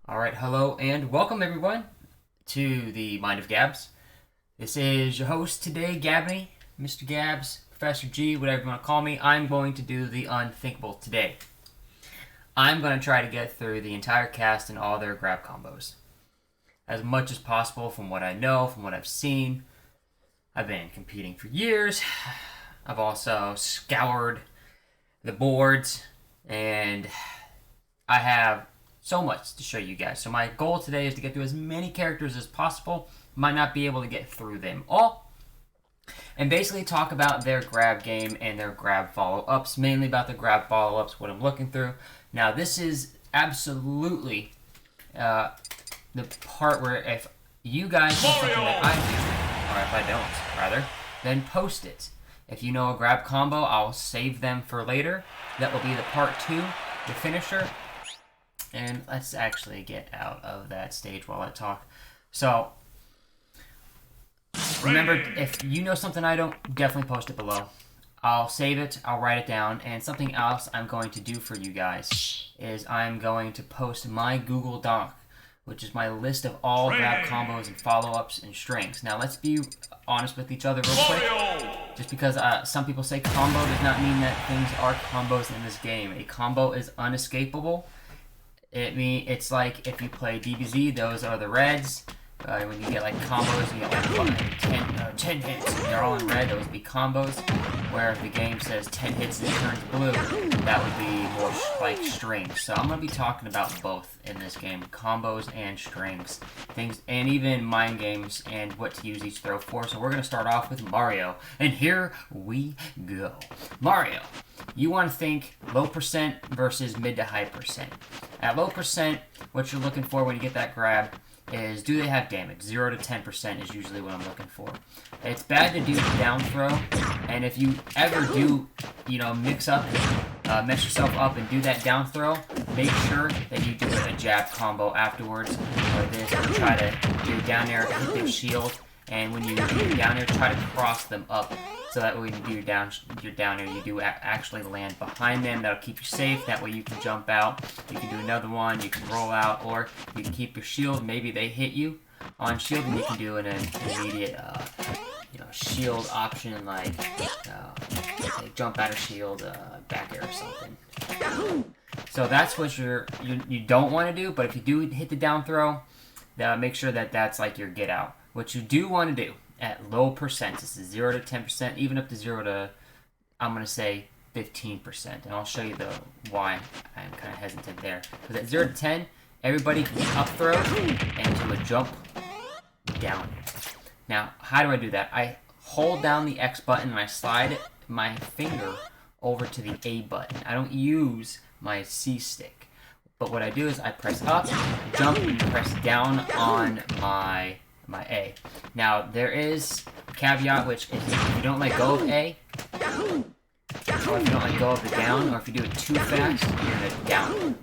Alright, hello and welcome everyone to the Mind of Gabs. This is your host today, Gabney, Mr. Gabs, Professor G, whatever you want to call me. I'm going to do the unthinkable today. I'm going to try to get through the entire cast and all their grab combos. As much as possible from what I know, from what I've seen. I've been competing for years. I've also scoured the boards and I have so much to show you guys. So my goal today is to get through as many characters as possible. Might not be able to get through them all. And basically talk about their grab game and their grab follow-ups. Mainly about the grab follow-ups, what I'm looking through. Now this is absolutely the part where if you guys know something that I do, or if I don't, rather, then post it. If you know a grab combo, I'll save them for later. That will be the part 2, the finisher. And let's actually get out of that stage while I talk. So, remember, if you know something I don't, definitely post it below. I'll save it, I'll write it down, and something else I'm going to do for you guys is I'm going to post my Google Doc, which is my list of all grab combos and follow-ups and strings. Now, let's be honest with each other real quick. Just because some people say combo does not mean that things are combos in this game. A combo is unescapable. It's like if you play DBZ, those are the reds. When you get like combos, you get like 10 hits, and they're all in red, those would be combos. Where if the game says 10 hits and it turns blue, that would be more like strings. So I'm going to be talking about both in this game, combos and strings. Things, and even mind games and what to use each throw for. So we're going to start off with Mario, and here we go. Mario. You want to think low percent versus mid to high percent. At low percent, what you're looking for when you get that grab is, do they have damage? 0 to 10% is usually what I'm looking for. It's bad to do down throw, and if you ever do, mess yourself up and do that down throw, make sure that you do a jab combo afterwards, or this, or try to do down air, hit their shield, and when you do down air, try to cross them up. So that way when you do your down air, you do actually land behind them. That'll keep you safe. That way you can jump out. You can do another one. You can roll out, or you can keep your shield. Maybe they hit you on shield, and you can do an immediate, shield option like jump out of shield, back air or something. So that's what you don't want to do. But if you do hit the down throw, make sure that that's like your get out. What you do want to do at low percent, this is 0 to 10%, even up to 0 to, I'm going to say 15%. And I'll show you why I'm kind of hesitant there. Because at 0 to 10, everybody can up throw and do a jump down. Now, how do I do that? I hold down the X button and I slide my finger over to the A button. I don't use my C stick. But what I do is I press up, jump, and press down on my A. Now, there is a caveat, which is if you don't let go of A, or if you don't let go of the down, or if you do it too fast, you're going to down.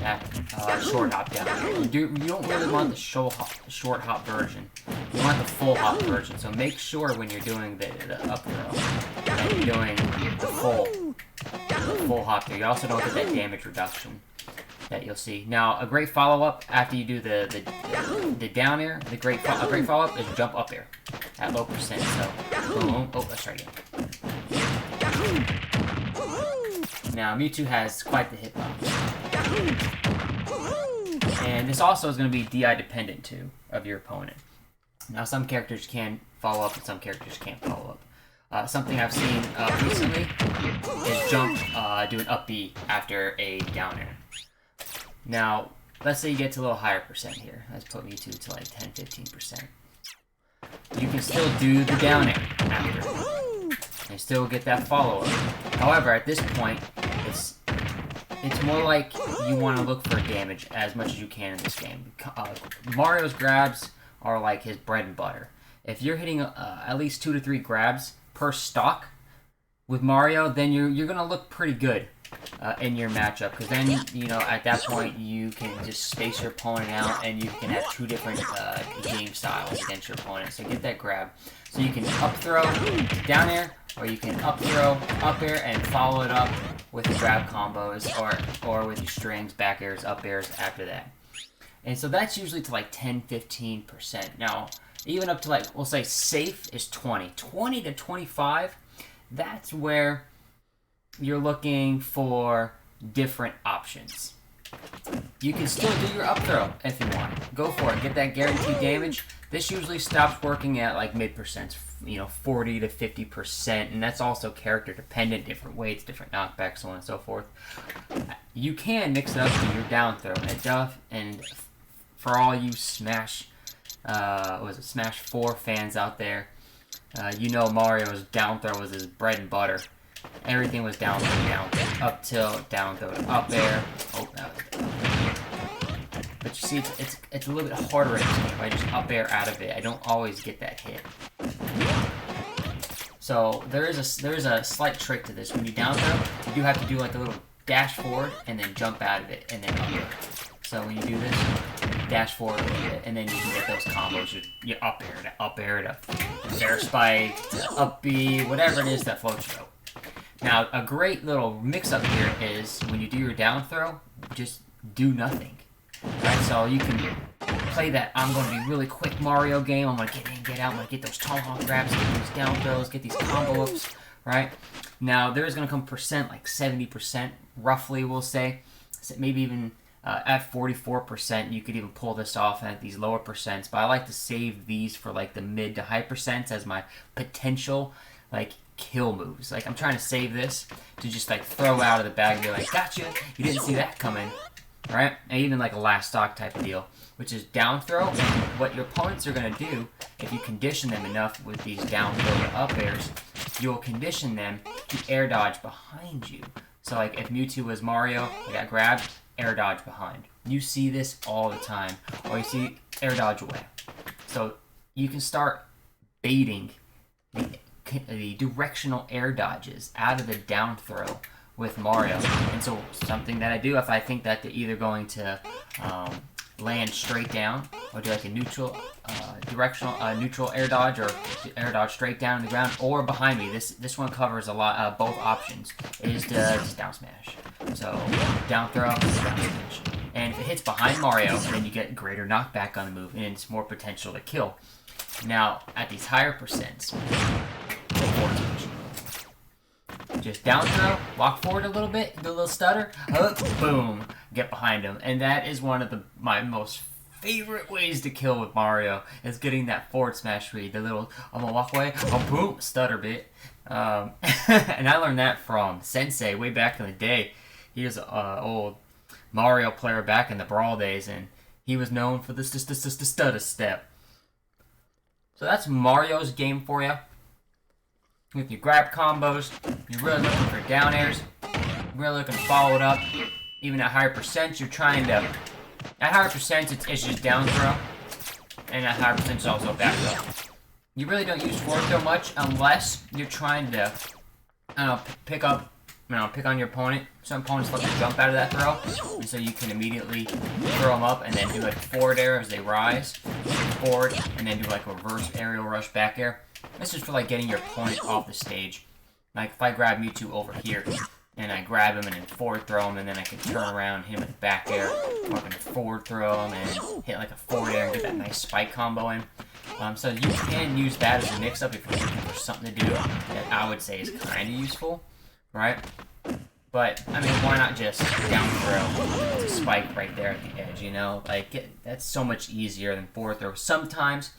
That short hop down. You don't really want the short hop version. You want the full hop version. So make sure when you're doing the up throw that you're doing the full hop there. You also don't get that damage reduction that you'll see. Now, a great follow-up after you do the down air, a great follow-up is jump up air at low percent. So, boom. Oh, let's try again. Now, Mewtwo has quite the hitbox. And this also is going to be DI dependent too of your opponent. Now, some characters can follow up and some characters can't follow up. Something I've seen recently is jump, do an up B after a down air. Now, let's say you get to a little higher percent here. Let's put Mewtwo to like 10-15%. You can still do the down air after, and still get that follow-up. However, at this point, it's more like you want to look for damage as much as you can in this game. Mario's grabs are like his bread and butter. If you're hitting at least 2 to 3 grabs per stock with Mario, then you're gonna look pretty good in your matchup, because then at that point you can just space your opponent out and you can have 2 different game styles against your opponent. So get that grab. So you can up throw, down air, or you can up throw, up air, and follow it up with grab combos, or with your strings, back airs, up airs after that. And so that's usually to like 10-15%. Now, even up to like, we'll say safe is 20 to 25. That's where you're looking for different options. You can still do your up throw if you want. Go for it. Get that guaranteed damage. This usually stops working at like mid-percents, 40 to 50%, and that's also character dependent, different weights, different knockbacks, so on and so forth. You can mix it up to your down throw, and for all you Smash 4 fans out there, Mario's down throw was his bread and butter. Everything was down throw, up tilt, down throw, up air. Oh, but you see, it's a little bit harder if I just up air out of it. I don't always get that hit. So there is a slight trick to this. When you down throw, you do have to do like a little dash forward and then jump out of it and then up air. So when you do this, dash forward a little bit, and then you can get those combos. You up air to air spike, to up B, whatever it is that floats you out. Now, a great little mix-up here is when you do your down throw, just do nothing. Right, so you can play that I'm going to be really quick Mario game. I'm going to get in, get out. I'm going to get those tomahawk grabs, get these down throws, get these combo ups, right? Now, there's going to come percent, like 70%, roughly, we'll say. So maybe even at 44%, you could even pull this off at these lower percents. But I like to save these for like the mid to high percents as my potential, like, kill moves. Like, I'm trying to save this to just like throw out of the bag and be like, gotcha, you didn't see that coming, right? And even like a last stock type of deal, which is down throw. And what your opponents are going to do, if you condition them enough with these down throw to up airs, you'll condition them to air dodge behind you. So like if Mewtwo was Mario, I got grabbed, air dodge behind. You see this all the time, or you see air dodge away. So you can start baiting the directional air dodges out of the down throw with Mario. And so something that I do, if I think that they're either going to land straight down or do like a neutral neutral air dodge or air dodge straight down to the ground or behind me, this one covers a lot, both options, is to just down smash. So down throw, down smash. And if it hits behind Mario, then you get greater knockback on the move and it's more potential to kill. Now at these higher percents, just down throw, walk forward a little bit, do a little stutter, boom, get behind him. And that is one of my most favorite ways to kill with Mario, is getting that forward smash read. The little, I'm gonna walk away, boom, stutter bit. And I learned that from Sensei way back in the day. He was an old Mario player back in the Brawl days, and he was known for the stutter step. So that's Mario's game for you. With your grab combos, you're really looking for down airs, really looking to follow it up. Even at higher percents, you're trying to... At higher percents, it's just down throw, and at higher percents, it's also back throw. You really don't use forward throw much unless you're trying to, pick on your opponent. Some opponents let you jump out of that throw, and so you can immediately throw them up and then do like forward air as they rise, forward, and then do like a reverse aerial rush back air. This is for like getting your opponent off the stage. Like if I grab Mewtwo over here and I grab him and then forward throw him, and then I can turn around and hit him with the back air, or I can forward throw him and hit like a forward air and get that nice spike combo in. So you can use that as a mix-up if you're looking for something to do that I would say is kind of useful, right? But, I mean, why not just down throw, spike right there at the edge, Like, that's so much easier than forward throw. Sometimes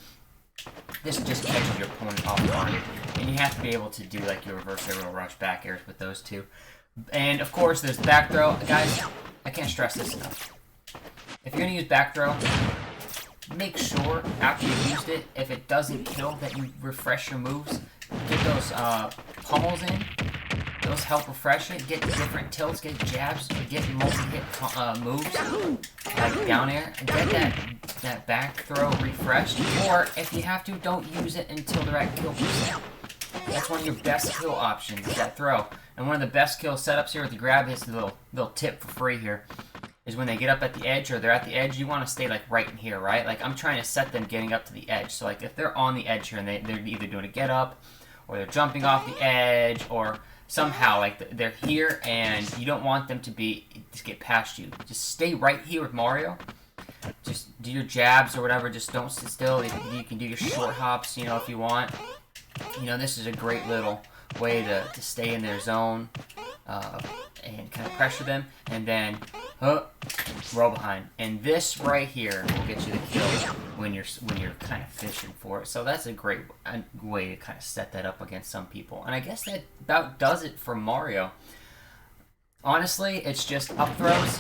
this just catches your opponent off guard, and you have to be able to do like your reverse aerial rush back airs with those two. And of course, there's back throw. Guys, I can't stress this enough. If you're going to use back throw, make sure after you've used it, if it doesn't kill, that you refresh your moves. Get those pummels in. Those help refresh it. Get different tilts, get jabs, get multi-hit moves like down air. Get that back throw refreshed. Or if you have to, don't use it until they're at kill percent. That's one of your best kill options, is that throw. And one of the best kill setups here with the grab is the little tip for free here. Is when they get up at the edge or they're at the edge, you want to stay like right in here, right? Like I'm trying to set them getting up to the edge. So like if they're on the edge here and they're either doing a get up or they're jumping off the edge or somehow like they're here and you don't want them to get past you. Just stay right here with Mario. just do your jabs or whatever. Just don't sit still. You can do your short hops, you know, if you want. You know, this is a great little way to stay in their zone and kind of pressure them, and then roll behind. And this right here will get you the kill when you're kind of fishing for it. So that's a great way to kind of set that up against some people. And I guess that about does it for Mario. Honestly, it's just up throws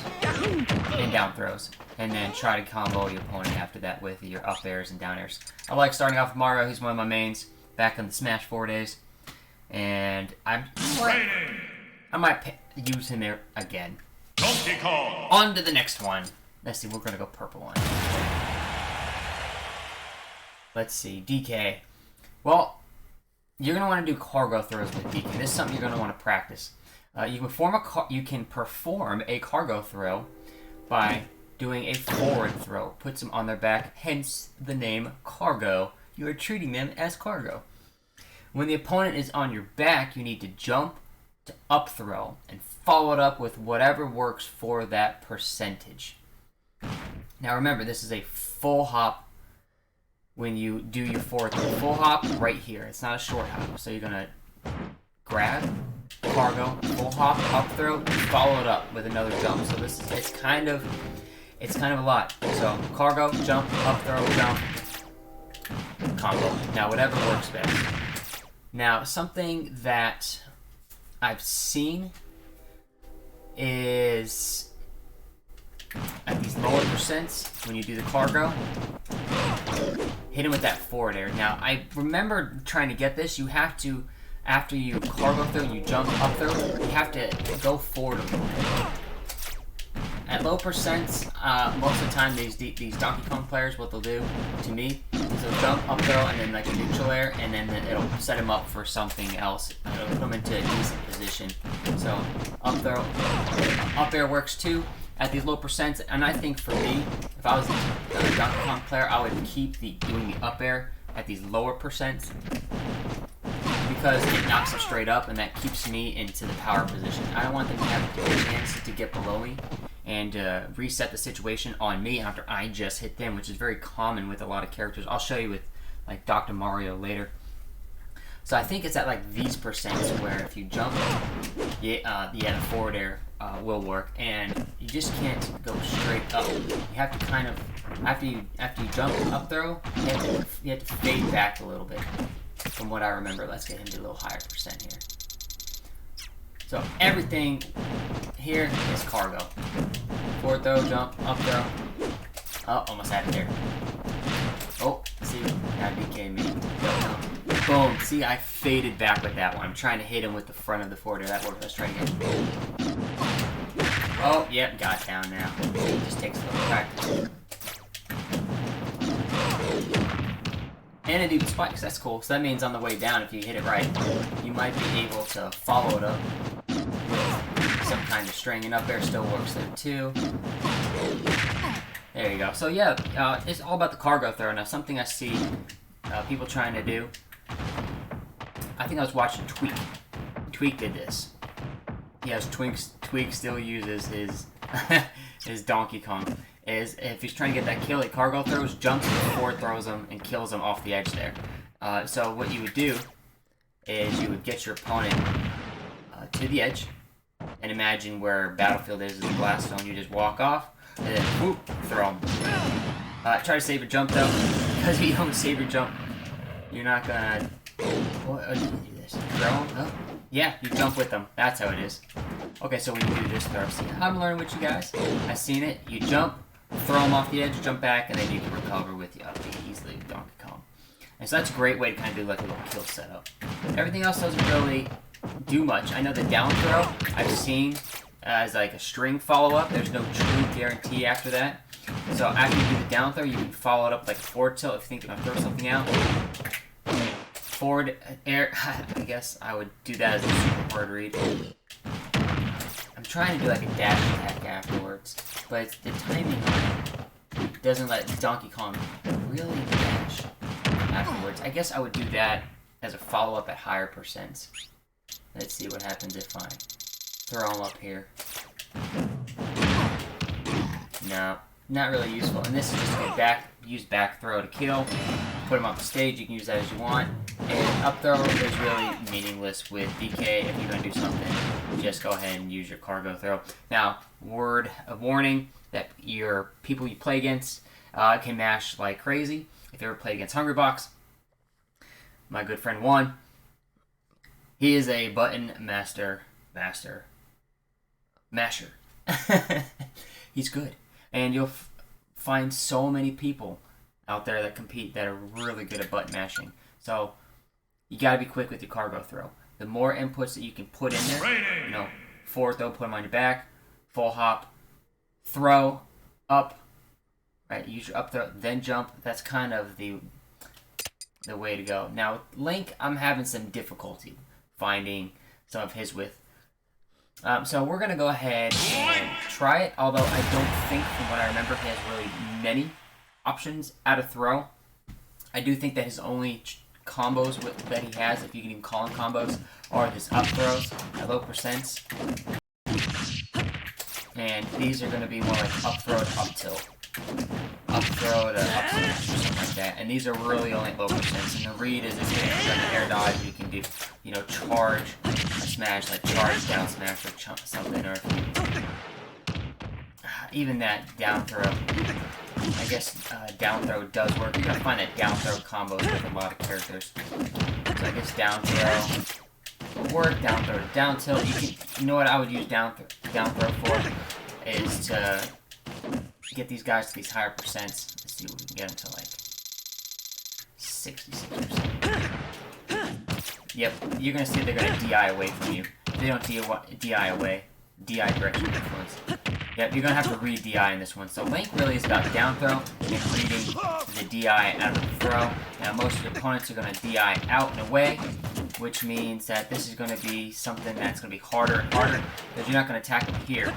and down throws, and then try to combo your opponent after that with your up airs and down airs. I like starting off with Mario. He's one of my mains back in the Smash 4 days, and I might use him there again. On to the next one. Let's see, we're gonna go purple one. Let's see, DK. Well, you're gonna want to do cargo throws with DK. This is something you're gonna want to practice. You can perform a cargo throw by doing a forward throw. Puts them on their back, hence the name cargo. You are treating them as cargo. When the opponent is on your back, you need to jump to up throw and follow it up with whatever works for that percentage. Now remember, this is a full hop when you do your forward throw. Full hop right here. It's not a short hop. So you're gonna grab, cargo, full hop, up throw, follow it up with another jump. So this is it's kind of a lot. So cargo, jump, up throw, jump, combo. Now whatever works best. Now something that I've seen is at these lower percents when you do the cargo, hit him with that forward air. Now I remember trying to get this. You have to, after you cargo throw, you jump up throw, you have to go forward a little bit. At low percents, most of the time these Donkey Kong players, what they'll do to me is they'll jump up throw and then like a neutral air, and then it'll set him up for something else. It'll put him into a decent position. So up throw, up air works too at these low percents. And I think for me, if I was a Donkey Kong player, I would keep doing the up air at these lower percents, because it knocks them straight up and that keeps me into the power position. I don't want them to have a chance to get below me and reset the situation on me after I just hit them, which is very common with a lot of characters. I'll show you with like Dr. Mario later. So I think it's at like these percents where if you jump, the forward air will work, and you just can't go straight up. You have to kind of, after you jump up throw, you have to fade back a little bit. From what I remember, let's get him to a little higher percent here. So everything here is cargo. Forward throw, jump, up throw. Oh, almost had it there. Oh, see, that became me. Boom. See, I faded back with that one. I'm trying to hit him with the front of the forward air. That worked. Let's try again. Oh, yep, got down now. It just takes a little practice. And I do spikes, that's cool. So that means on the way down, if you hit it right, you might be able to follow it up with some kind of string. And up air still works there too. There you go. So yeah, it's all about the cargo throw. Now something I see people trying to do, I think I was watching Tweak. Tweak did this. Yes, Tweak still uses his his Donkey Kong. Is if he's trying to get that kill, he cargo throws, jumps, forward throws him, and kills him off the edge there. So what you would do is you would get your opponent to the edge, and imagine where Battlefield is the blast zone. You just walk off, and then whoop, throw him. Try to save your jump though, because if you don't save your jump, you're not gonna. What do you do this? Throw him? Oh. Yeah, you jump with them. That's how it is. Okay, so when you do this throw, see, I'm learning with you guys. I've seen it. You jump, throw them off the edge, jump back, and then you can recover with you up easily with Donkey Kong. And so that's a great way to kind of do like a little kill setup. Everything else doesn't really do much. I know the down throw I've seen as like a string follow-up. There's no true guarantee after that. So after you do the down throw, you can follow it up like a forward tilt if you think you're going to throw something out. Forward air, I guess I would do that as a super hard read. I'm trying to do like a dash attack afterwards, but the timing doesn't let Donkey Kong really dash afterwards. I guess I would do that as a follow-up at higher percents. Let's see what happens if I throw him up here. No, not really useful. And this is just a use back throw to kill. Put him off the stage, you can use that as you want. And up throw is really meaningless with DK. If you're going to do something, just go ahead and use your cargo throw. Now, word of warning that your people you play against can mash like crazy. If you ever play against Hungrybox, my good friend Juan, he is a button masher. He's good. And you'll find so many people out there that compete that are really good at button mashing. So you got to be quick with your cargo throw. The more inputs that you can put in there, forward throw, put them on your back, full hop, throw, up, right? Use your up throw, then jump. That's kind of the way to go. Now, Link, I'm having some difficulty finding some of his width. So we're going to go ahead and try it, although I don't think, from what I remember, he has really many options out of throw. I do think that his only combos that he has, if you can even call them combos, are his up throws at low percents. And these are going to be more like up throw to up tilt. Up throw to up smash or something like that. And these are really only at low percents. And the read is if you can air dodge, you can do, charge a smash, like charge down smash or something. Or even that down throw. I guess down throw does work. You're going to find that down throw combos with a lot of characters. So I guess down throw will work. Down throw to down tilt. You know what I would use down throw for is to get these guys to these higher percents. Let's see what we can get them to, like 66%. Yep, you're going to see they're going to DI away from you. They don't DI away. DI direction influence. Yep, you're going to have to read DI in this one. So Link really is about down throw and reading the DI out of the throw. Now most of your opponents are going to DI out and away, which means that this is going to be something that's going to be harder and harder because you're not going to attack them here.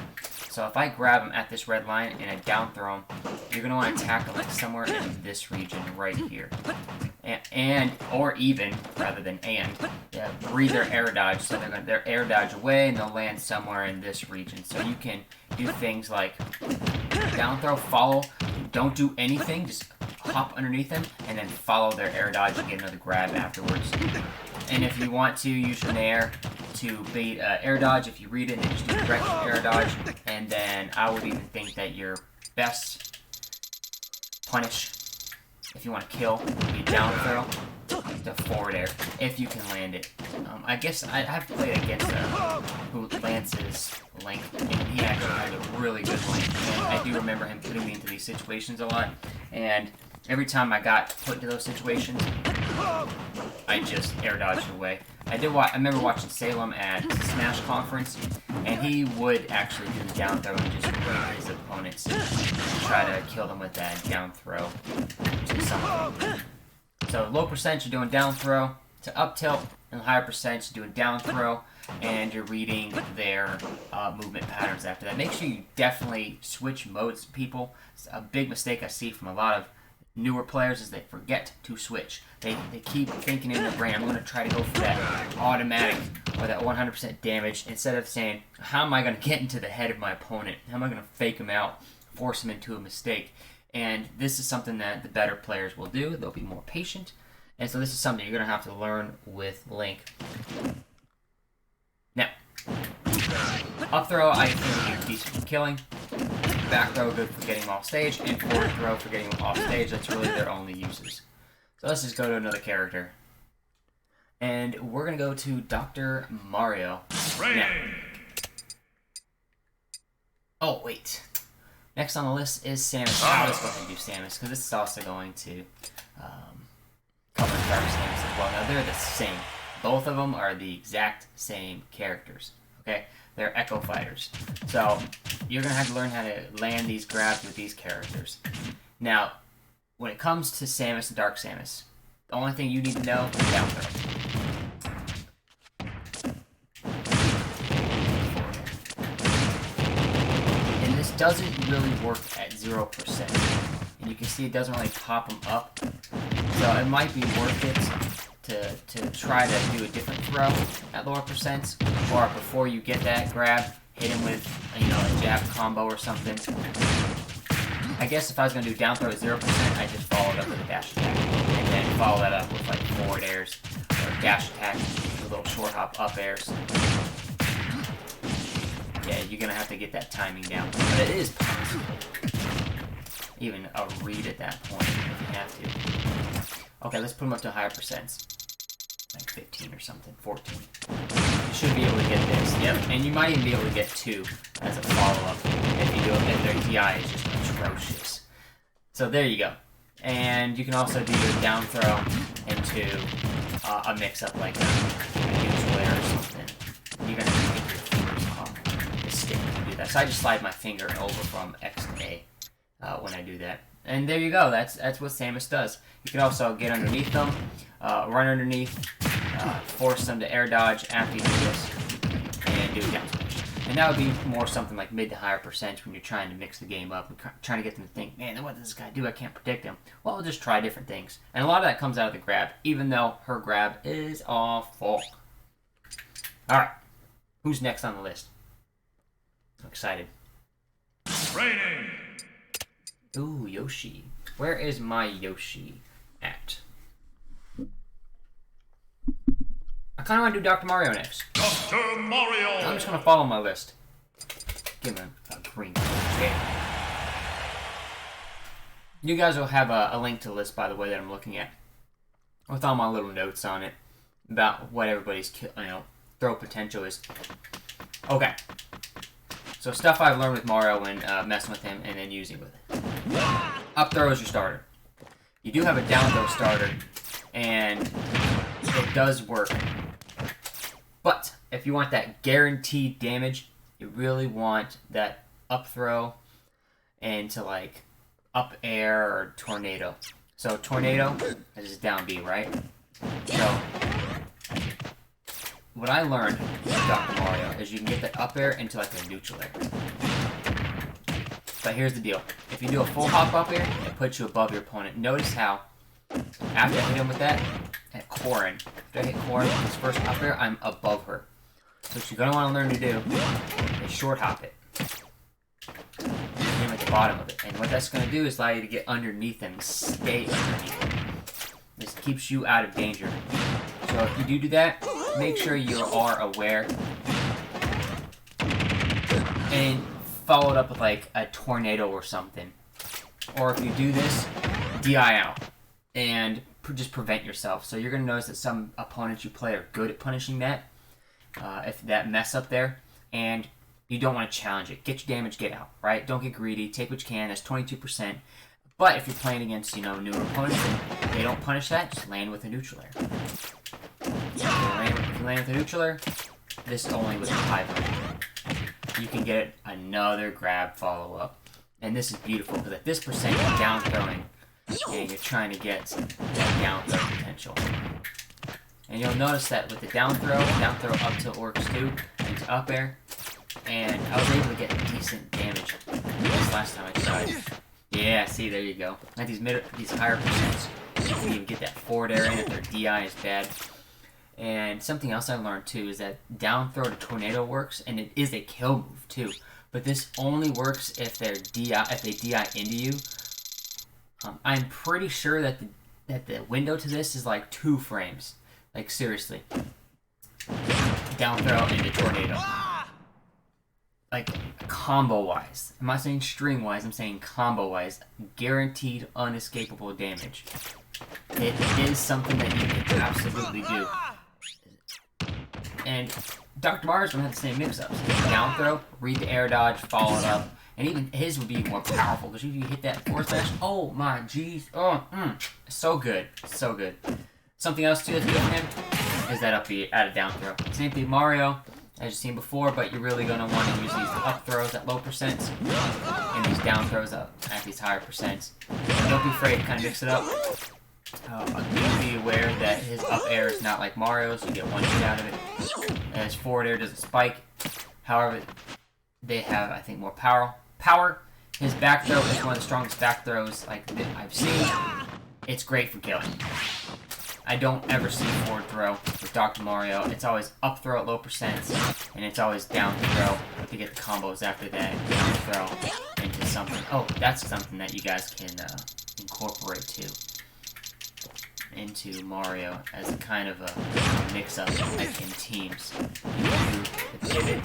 So if I grab him at this red line and I down throw him, you're going to want to attack him like somewhere in this region right here. Read their air dodge. So their air dodge away and they'll land somewhere in this region. So you can do things like down throw, follow, don't do anything, just hop underneath them and then follow their air dodge and get another grab afterwards. And if you want to, use your nair to bait air dodge. If you read it, then just do direct air dodge. And then I would even think that your best punish, if you want to kill, would be down throw to forward air, if you can land it. I guess I have played against who lands his Link, and he actually has a really good Link. And I do remember him putting me into these situations a lot. And every time I got put into those situations, I just air dodged away. I remember watching Salem at Smash Conference, and he would actually do the down throw and just wait his opponents and try to kill them with that down throw to something. So low percent, you're doing down throw to up tilt, and higher percent, you're doing down throw, and you're reading their movement patterns after that. Make sure you definitely switch modes, people. It's a big mistake I see from a lot of newer players is they forget to switch. They keep thinking in their brain, I'm going to try to go for that automatic or that 100% damage instead of saying, how am I going to get into the head of my opponent? How am I going to fake him out, force him into a mistake? And this is something that the better players will do. They'll be more patient. And so this is something you're going to have to learn with Link. Now, up throw, I think is decent for killing. Back throw, good for getting him off stage. And forward throw for getting him off stage. That's really their only uses. So let's just go to another character. And we're going to go to Dr. Mario. Now. Oh, wait. Next on the list is Samus. Let's go ahead and do Samus, because this is also going to cover Dark Samus as well. Now, they're the same. Both of them are the exact same characters. Okay? They're Echo Fighters. So, you're going to have to learn how to land these grabs with these characters. Now, when it comes to Samus and Dark Samus, the only thing you need to know is down throw. And this doesn't really work at 0%. And you can see it doesn't really pop them up. So it might be worth it to try to do a different throw at lower percents, or before you get that grab, hit him with a jab combo or something. I guess if I was going to do down throw at 0%, I just follow it up with a dash attack. And then follow that up with like forward airs, or dash attack, with little short hop up airs. Yeah, you're going to have to get that timing down. But it is possible. Even a read at that point, if you have to. Okay, let's put them up to higher percents. Like 15 or something, 14. You should be able to get this, yep. And you might even be able to get 2 as a follow-up if you do it, if their DI is just atrocious. So there you go. And you can also do your down throw into a mix-up like a neutral air or something. You're going to have to get your fingers off the stick to do that. So I just slide my finger over from X to A when I do that. And there you go. That's what Samus does. You can also get underneath them, run underneath, force them to air dodge after you do this, and do a down smash. And that would be more something like mid to higher percents when you're trying to mix the game up and trying to get them to think, man, what does this guy do? I can't predict him. Well, we'll just try different things. And a lot of that comes out of the grab, even though her grab is awful. Alright, who's next on the list? I'm excited. Training! Ooh, Yoshi. Where is my Yoshi at? I kind of want to do Dr. Mario next. Dr. Mario! I'm just going to follow my list. Give him a green. Okay. You guys will have a link to the list, by the way, that I'm looking at, with all my little notes on it about what everybody's throw potential is. Okay. So stuff I've learned with Mario when messing with him and then using with it. Up throw is your starter. You do have a down throw starter, and it does work. But if you want that guaranteed damage, you really want that up throw into like up air or tornado. So tornado is down B, right? So what I learned with Dr. Mario is you can get that up air into like a neutral air. But here's the deal. If you do a full hop up air, it puts you above your opponent. Notice how after I hit him with that, at Corrin, after I hit Corrin with his first up air, I'm above her. So what you're going to want to learn to do is short hop it. Hit him at the bottom of it. And what that's going to do is allow you to get underneath and stay underneath him. This keeps you out of danger. So if you do that, make sure you are aware. And follow it up with like a tornado or something. Or if you do this, DI out. And just prevent yourself. So you're going to notice that some opponents you play are good at punishing that. If that mess up there. And you don't want to challenge it. Get your damage, get out. Right? Don't get greedy. Take what you can. That's 22%. But if you're playing against, newer opponents and they don't punish that, just land with a neutral air. If you land with a neutral air, this is only with a high version. You can get another grab follow-up. And this is beautiful because at this percent you're down throwing and you're trying to get that down throw potential. And you'll notice that with the down throw up tilt works too, into up air. And I was able to get decent damage this last time I tried. Yeah, see, there you go. At these higher percents, you can even get that forward air in if their DI is bad. And something else I learned too is that down throw to tornado works, and it is a kill move too. But this only works if they DI into you. I'm pretty sure that the window to this is like 2 frames. Like seriously, down throw into tornado. Like combo wise, I'm not saying string wise. I'm saying combo wise, guaranteed unescapable damage. It is something that you can absolutely do. And Dr. Mario's gonna have the same mix-ups. Down throw, read the air dodge, follow it up, and even his would be more powerful because if you hit that forward slash, oh my jeez, so good, so good. Something else too that's good for him is that up B at a down throw. Same thing Mario, as you've seen before, but you're really gonna want to use these up throws at low percents and these down throws at these higher percents. And don't be afraid to kind of mix it up. Be aware that his up air is not like Mario's. You get one hit out of it. And his forward air doesn't spike. However, they have, I think, more power. His back throw is one of the strongest back throws I've seen. It's great for killing. I don't ever see forward throw with Dr. Mario. It's always up throw at low percents, and it's always down throw to get the combos after that. Down throw into something. Oh, that's something that you guys can incorporate too into Mario as a kind of a mix-up like in teams. You can do the pivot,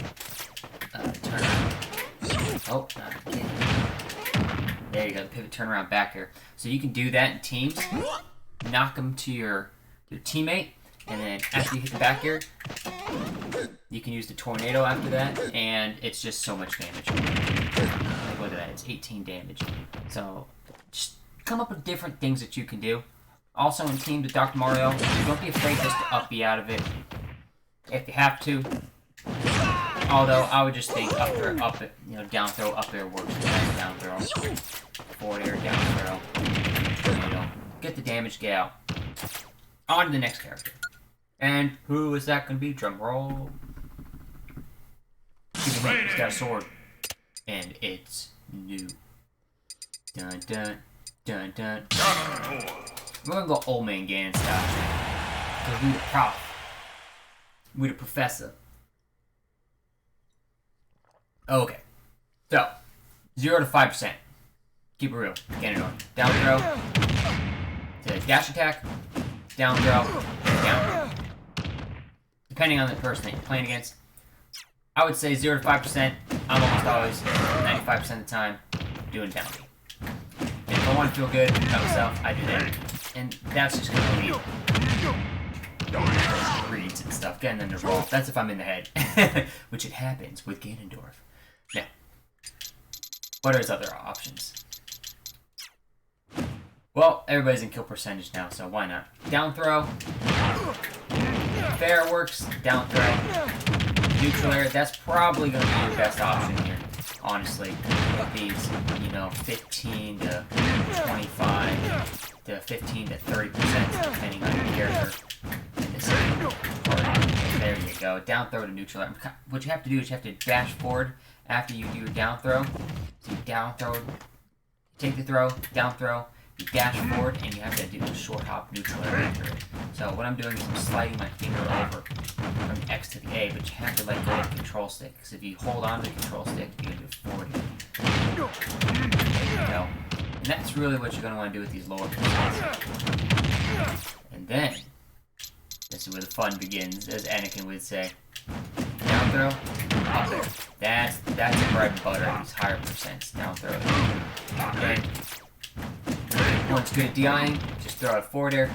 turn around. Oh, not kidding. There you go, the pivot turnaround back here. So you can do that in teams, knock them to your teammate, and then after you hit the back here, you can use the tornado after that, and it's just so much damage. Like, look at that, it's 18 damage. So just come up with different things that you can do. Also in teams with Dr. Mario, don't be afraid just to up B out of it if you have to. Although I would just think up air, up it, down throw, up air works best. Down throw, forward air, down throw, tornado. Get the damage, get out. On to the next character. And who is that going to be? Drum roll. He's got a sword, and it's new. Dun dun dun dun. We're gonna go old man Ganon style, cause we the prof, we the professor. Okay, so 0 to 5%. Keep it real. Ganon. Down throw to dash attack. Down throw. Down. Depending on the person that you're playing against, I would say 0 to 5%. I'm almost always 95% of the time doing down B. And if I want to feel good about myself, I do that. And that's just gonna lead reads and stuff, getting them to roll. That's if I'm in the head, which it happens with Ganondorf. Now, what are his other options? Well, everybody's in kill percentage now, so why not? Down throw, fair works. Down throw, neutral air. That's probably gonna be your best option here, honestly. With these, 15 to 25. To 15 to 30%, depending on your character. And this there you go. Down throw to neutral. What you have to do is you have to dash forward after you do your down throw. So you down throw, take the throw, down throw, you dash forward, and you have to do a short hop neutral air after it. So what I'm doing is I'm sliding my finger over from X to the A, but you have to let go of the control stick. Because if you hold on to the control stick, you're going to do forward. There you go. And that's really what you're going to want to do with these lower percents. And then, this is where the fun begins, as Anakin would say. Down throw, up there. That's the bread and butter of these higher percents. Down throw. And once good at DIing, just throw it forward air,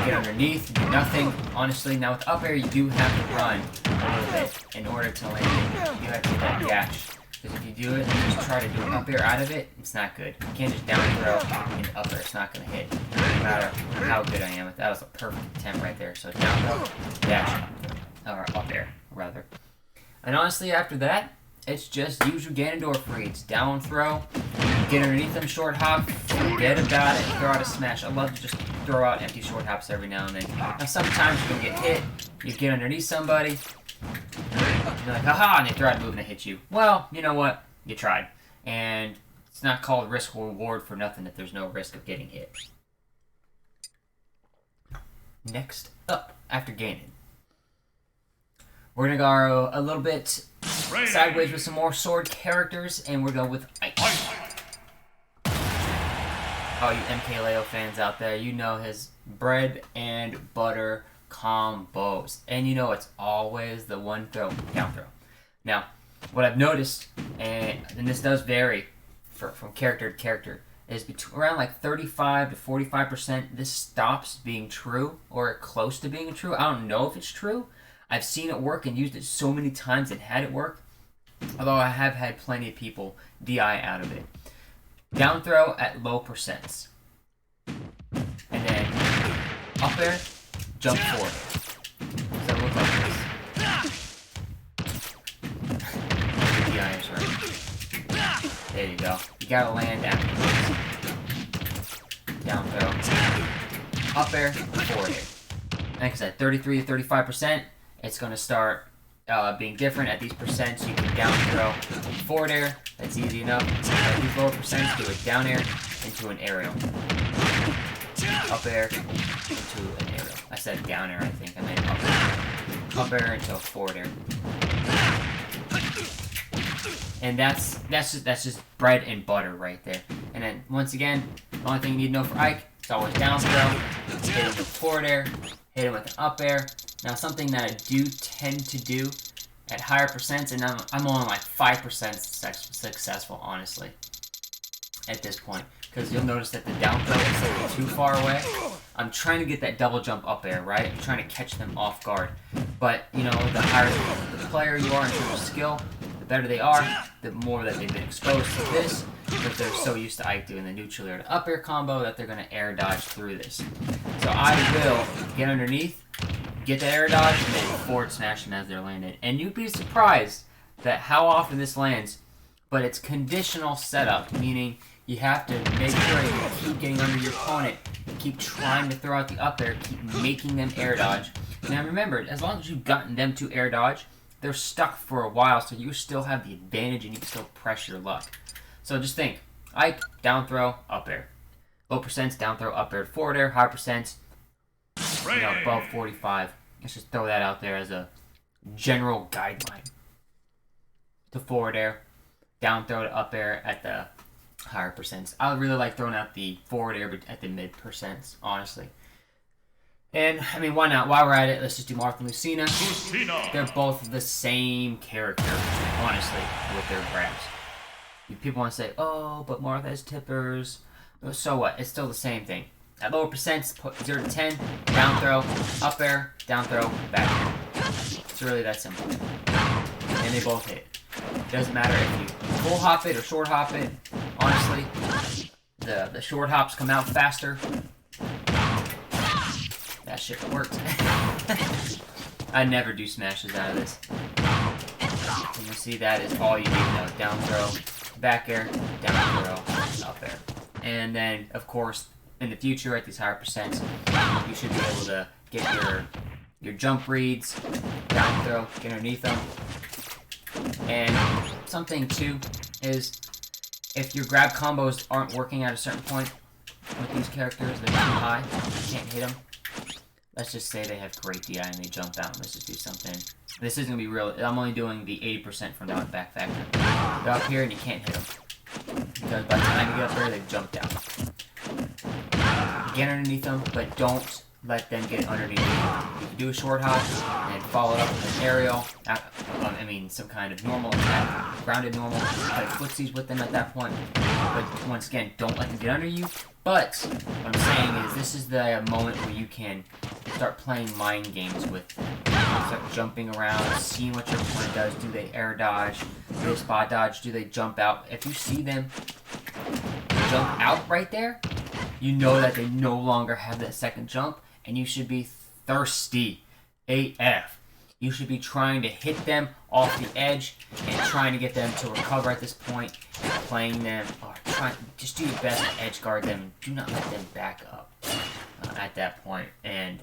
get underneath, do nothing. Honestly, now with up air, you do have to run a little bit in order to land it. You have to get that dash. Because if you do it and just try to do an up air out of it, it's not good. You can't just down throw and up air. It's not going to hit. No matter how good I am. That was a perfect attempt right there. So down throw, dash up throw. Or up air, rather. And honestly, after that, it's just use your Ganondorf reads. Down throw, get underneath them short hop, forget about it, throw out a smash. I love to just throw out empty short hops every now and then. Now sometimes you're going to get hit, you get underneath somebody, you're like, haha, and they throw out a move and they hit you. Well, you know what? You tried. And it's not called risk or reward for nothing if there's no risk of getting hit. Next up, after Ganon, we're going to go a little bit sideways with some more sword characters, and we're going with Ike. All you MKLeo fans out there, you know his bread and butter combos. And you know it's always the one throw, down throw. Now, what I've noticed, and this does vary from character to character, is around like 35 to 45%, this stops being true, or close to being true. I don't know if it's true. I've seen it work and used it so many times and had it work. Although I have had plenty of people DI out of it. Down throw at low percents. And then up air, jump forward. So it looks like this. DI is right. There you go. You gotta land after this. Down throw. Up air, forward air. Like I said, 33 to 35%. It's gonna start being different at these percents. You can down throw forward air. That's easy enough. At these lower percents, do a down air into an aerial. Up air into an aerial. I said down air, I think. I meant up air. Up air into a forward air. And that's just bread and butter right there. And then once again, the only thing you need to know for Ike, it's always down throw, hit him with a forward air, hit him with an up air. Now something that I do tend to do at higher percents, and I'm only like 5% successful, honestly, at this point. Because you'll notice that the down throw is like too far away. I'm trying to get that double jump up air, right? I'm trying to catch them off guard. But, you know, the higher the player you are in terms of skill, the better they are, the more that they've been exposed to this, because they're so used to Ike doing the neutral air to up air combo that they're going to air dodge through this. So I will get underneath, get that air dodge, and then forward smash them as they're landing. And you'd be surprised that how often this lands, but it's conditional setup, meaning you have to make sure you keep getting under your opponent, keep trying to throw out the up air, keep making them air dodge. Now remember, as long as you've gotten them to air dodge, they're stuck for a while, so you still have the advantage and you can still press your luck. So just think, Ike, down throw, up air. Low percents, down throw, up air, forward air. High percents, you know, above 45. Let's just throw that out there as a general guideline. To forward air, down throw to up air at the higher percents. I really like throwing out the forward air at the mid percents, honestly. And, I mean, why not? While we're at it, let's just do Martha and Lucina. They're both the same character, honestly, with their grabs. People want to say, oh, but Martha has tippers. So what? It's still the same thing. At lower percents, put 0 to 10, down throw, up air, down throw, back air. It's really that simple. And they both hit. It doesn't matter if you full hop it or short hop it. Honestly, the short hops come out faster. That shit worked. I never do smashes out of this. And you see that is all you need to know. Down throw, back air, down throw, up air. And then, of course, in the future at these higher percents, you should be able to get your jump reads, down throw, get underneath them. And something too is if your grab combos aren't working at a certain point with these characters, they're too high, you can't hit them. Let's just say they have great DI and they jump out. Let's just do something. This isn't going to be real. I'm only doing the 80% from the back factor. They're up here and you can't hit them. Because by the time you get up there, they've jumped out. Get underneath them, but don't let them get underneath you. You can do a short hop and follow it up with an aerial. Some kind of normal attack, grounded normal. Play footsies with them at that point. But once again, don't let them get under you. But what I'm saying is this is the moment where you can start playing mind games with them. Start jumping around, seeing what your opponent does. Do they air dodge? Do they spot dodge? Do they jump out? If you see them jump out right there, you know that they no longer have that second jump, and you should be thirsty AF. You should be trying to hit them off the edge and trying to get them to recover at this point, and playing them, or just do your best to edge guard them. Do not let them back up at that point. And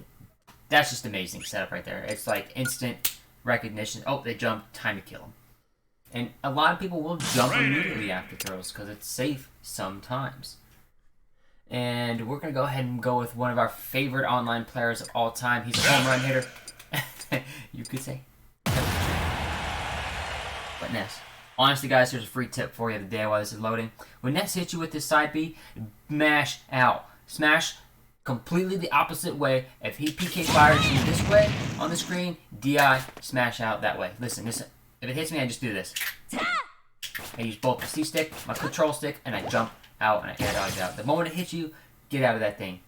that's just amazing setup right there. It's like instant recognition. Oh, they jumped, time to kill them. And a lot of people will jump immediately after throws because it's safe sometimes. And we're going to go ahead and go with one of our favorite online players of all time. He's a home run hitter. You could say. But Ness. Honestly, guys, here's a free tip for you of the day while this is loading. When Ness hits you with this side B, mash out. Smash completely the opposite way. If he PK fires you this way on the screen, DI, smash out that way. Listen. If it hits me, I just do this. I use both the C stick, my control stick, and I jump out and I air dodge out. The moment it hits you, get out of that thing.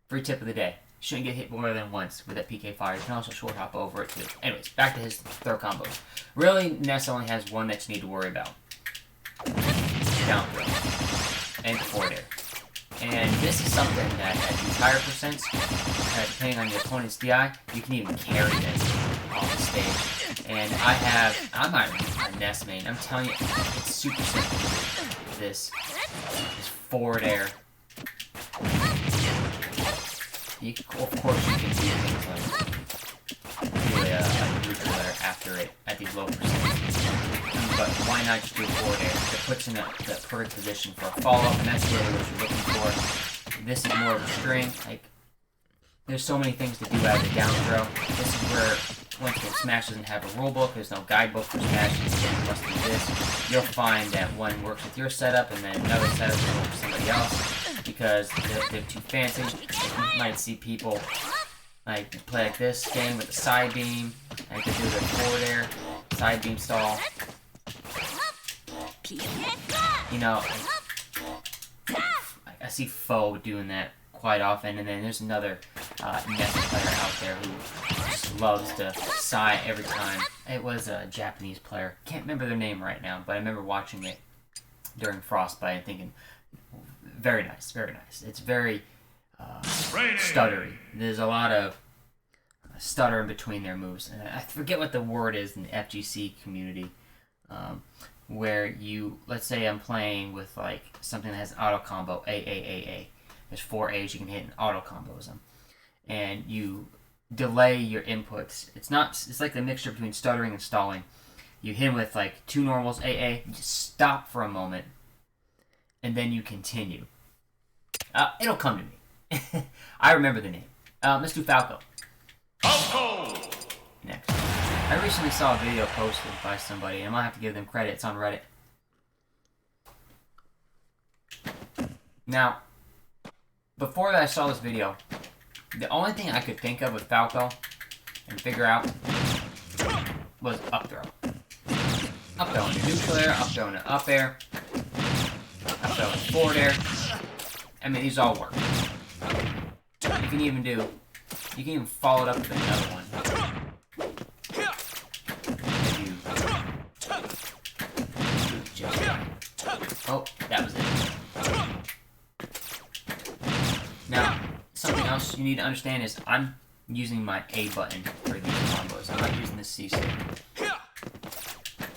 Free tip of the day. Shouldn't get hit more than once with that PK fire. You can also short hop over it too. Anyways, back to his throw combos. Really, Ness only has one that you need to worry about. Down throw. And forward air. And this is something that at these higher percents, depending on your opponent's DI, you can even carry them off the stage. And I'm not a Ness main. I'm telling you, it's super simple. This forward air. Of course, you can do things like do a neutral air after it at these low percentages. But why not just do a forward air? It puts in the perfect position for a follow-up, and that's really what you're looking for. This is more of a string. Like, there's so many things to do out of the down throw. This is where once again, Smash doesn't have a rule book. There's no guidebook for Smash. You must do this. You'll find that one works with your setup, and then another setup will work with somebody else because they're too fancy. You might see people like play like this game with the side beam. I can do the forward air, side beam stall. You know, I see Foe doing that quite often, and then there's another Ness player out there who just loves to sigh every time. It was a Japanese player. Can't remember their name right now, but I remember watching it during Frostbite and thinking, very nice, very nice. It's very stuttery. There's a lot of stutter in between their moves. And I forget what the word is in the FGC community, where you, let's say I'm playing with like something that has auto combo, A. There's 4 A's you can hit and auto combos them. And you delay your inputs. It's like the mixture between stuttering and stalling. You hit him with like 2 normals, A, you just stop for a moment, and then you continue. It'll come to me. I remember the name. Let's do Falco. Falco! Next. I recently saw a video posted by somebody, and I'm gonna have to give them credit. It's on Reddit. Now, before I saw this video, the only thing I could think of with Falco and figure out was up throw. Up throw into neutral air, up throw into up air, up throw into forward air. I mean, these all work. You can even follow it up with another one. Oh, that was it. Now, something else you need to understand is I'm using my A button for these combos. I'm not using the C stick.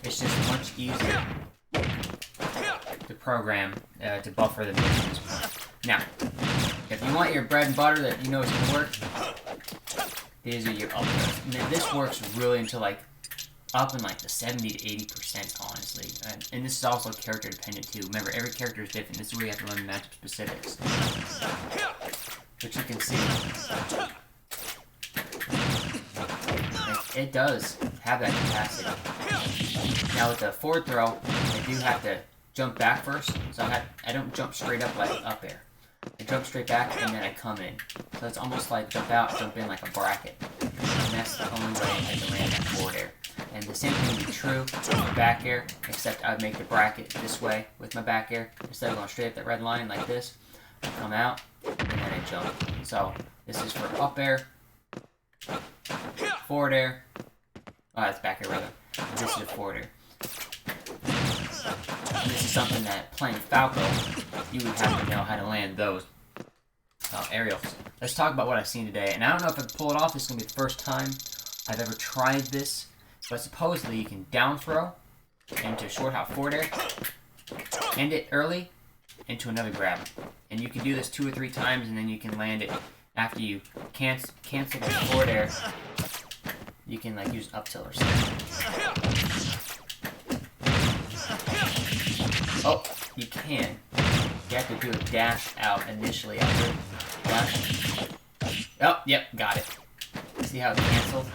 It's just much easier to program to buffer the moves at this point. Now, if you want your bread and butter that you know is going to work, these are your up throws. And then this works really until like up in like the 70 to 80%, honestly. And this is also character dependent too. Remember, every character is different. This is where you have to learn matchup specifics. Which you can see. It does have that capacity. Now with the forward throw, I do have to jump back first. So I don't jump straight up like up air. I jump straight back and then I come in. So it's almost like jump out, jump in like a bracket. And that's the only way I can land that forward air. And the same thing would be true with the back air, except I would make the bracket this way with my back air. Instead of going straight up that red line like this, I come out, and then I jump. So, this is for up air, forward air, that's back air rather, and this is forward air. And this is something that playing Falco, you would have to know how to land those aerials. Let's talk about what I've seen today, and I don't know if I can pull it off. This is going to be the first time I've ever tried this. But supposedly you can down throw into short hop forward air, end it early into another grab. And you can do this 2 or 3 times and then you can land it after you cancel the forward air. You can like use up tilt or something. Oh, you can. You have to do a dash out initially after dash. Oh, yep, got it. See how it canceled?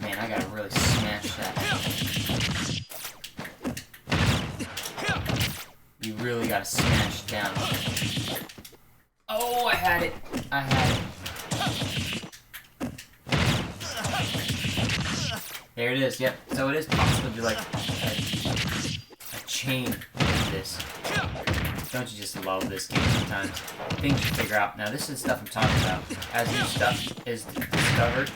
Man, I gotta really smash that. You really gotta smash down. Oh, I had it. There it is, yep. So it is possible to do like a chain of this. Don't you just love this game sometimes? Things you figure out. Now this is the stuff I'm talking about. As new stuff is discovered,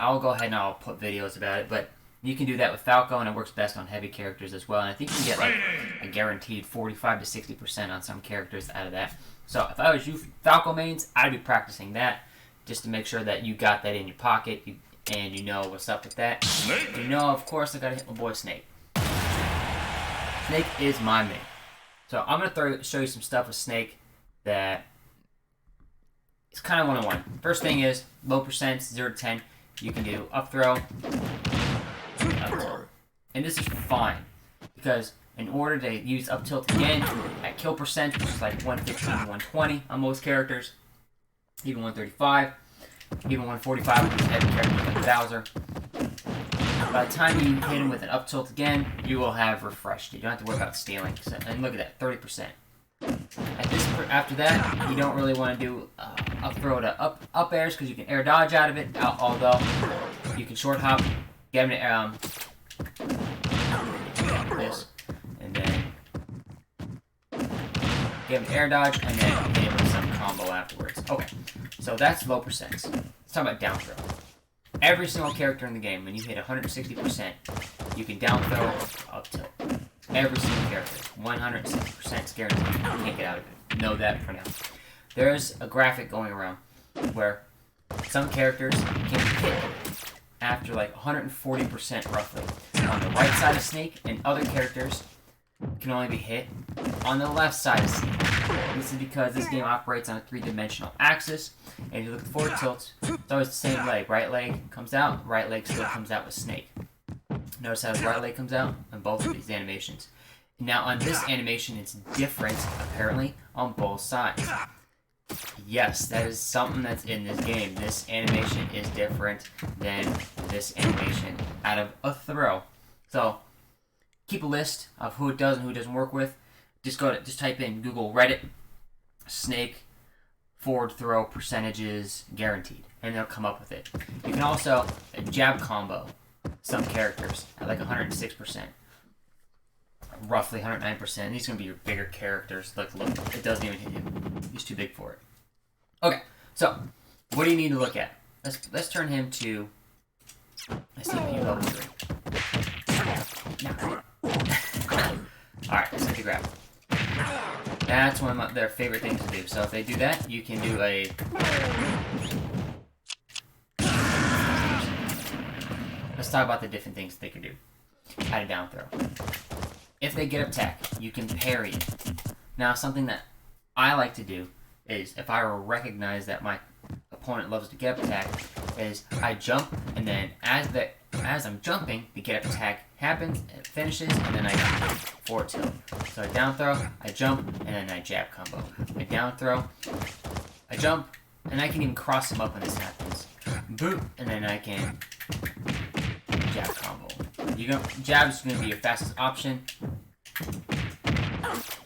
I'll go ahead and I'll put videos about it, but you can do that with Falco, and it works best on heavy characters as well. And I think you can get like a guaranteed 45 to 60% on some characters out of that. So if I was you Falco mains, I'd be practicing that just to make sure that you got that in your pocket and you know what's up with that. Snake. You know, of course, I gotta hit my boy Snake. Snake is my main. So I'm gonna show you some stuff with Snake that it's kind of one-on-one. First thing is low percents, 0 to 10. You can do up throw, up tilt. And this is fine, because in order to use up tilt again at kill percent, which is like 115, 120 on most characters, even 135, Even 145 with these heavy characters like Bowser. By the time you hit him with an up tilt again, you will have refreshed it. You don't have to worry about stealing. So, and look at that, 30%. After that, you don't really want to do up throw to up airs because you can air dodge out of it. Although you can short hop, get him to this, and then get him to air dodge, and then hit him with some combo afterwards. Okay, so that's low percents. Let's talk about down throw. Every single character in the game, when you hit 160%, you can down throw up tilt. Every single character, 160% is guaranteed. You can't get out of it. Know that for now. There's a graphic going around where some characters can be hit after like 140% roughly on the right side of Snake, and other characters can only be hit on the left side of Snake. This is because this game operates on a 3-dimensional axis, and if you look at forward tilts, it's always the same leg. Right leg comes out, right leg still comes out with Snake. Notice how his right leg comes out on both of these animations. Now on this animation, it's different, apparently, on both sides. Yes, that is something that's in this game. This animation is different than this animation out of a throw. So, keep a list of who it does and who it doesn't work with. Just type in Google Reddit, Snake, forward throw percentages guaranteed, and they'll come up with it. You can also jab combo some characters at like 106%, roughly 109%. And these are gonna be your bigger characters. Look, it doesn't even hit him. He's too big for it. Okay, so what do you need to look at? Let's turn him to. Let's see if he's level 3. No. All right, let's hit the grab. That's one of their favorite things to do. So if they do that, you can do a. Let's talk about the different things they can do. How to down throw. If they get up attack, you can parry it. Now, something that I like to do is, if I recognize that my opponent loves to get up attack, is I jump, and then as I'm jumping, the get up attack happens, it finishes, and then I forward tilt. So I down throw, I jump, and then I jab combo. I down throw, I jump, and I can even cross them up when this happens. Boop, and then I can jab combo. Jab is going to be your fastest option.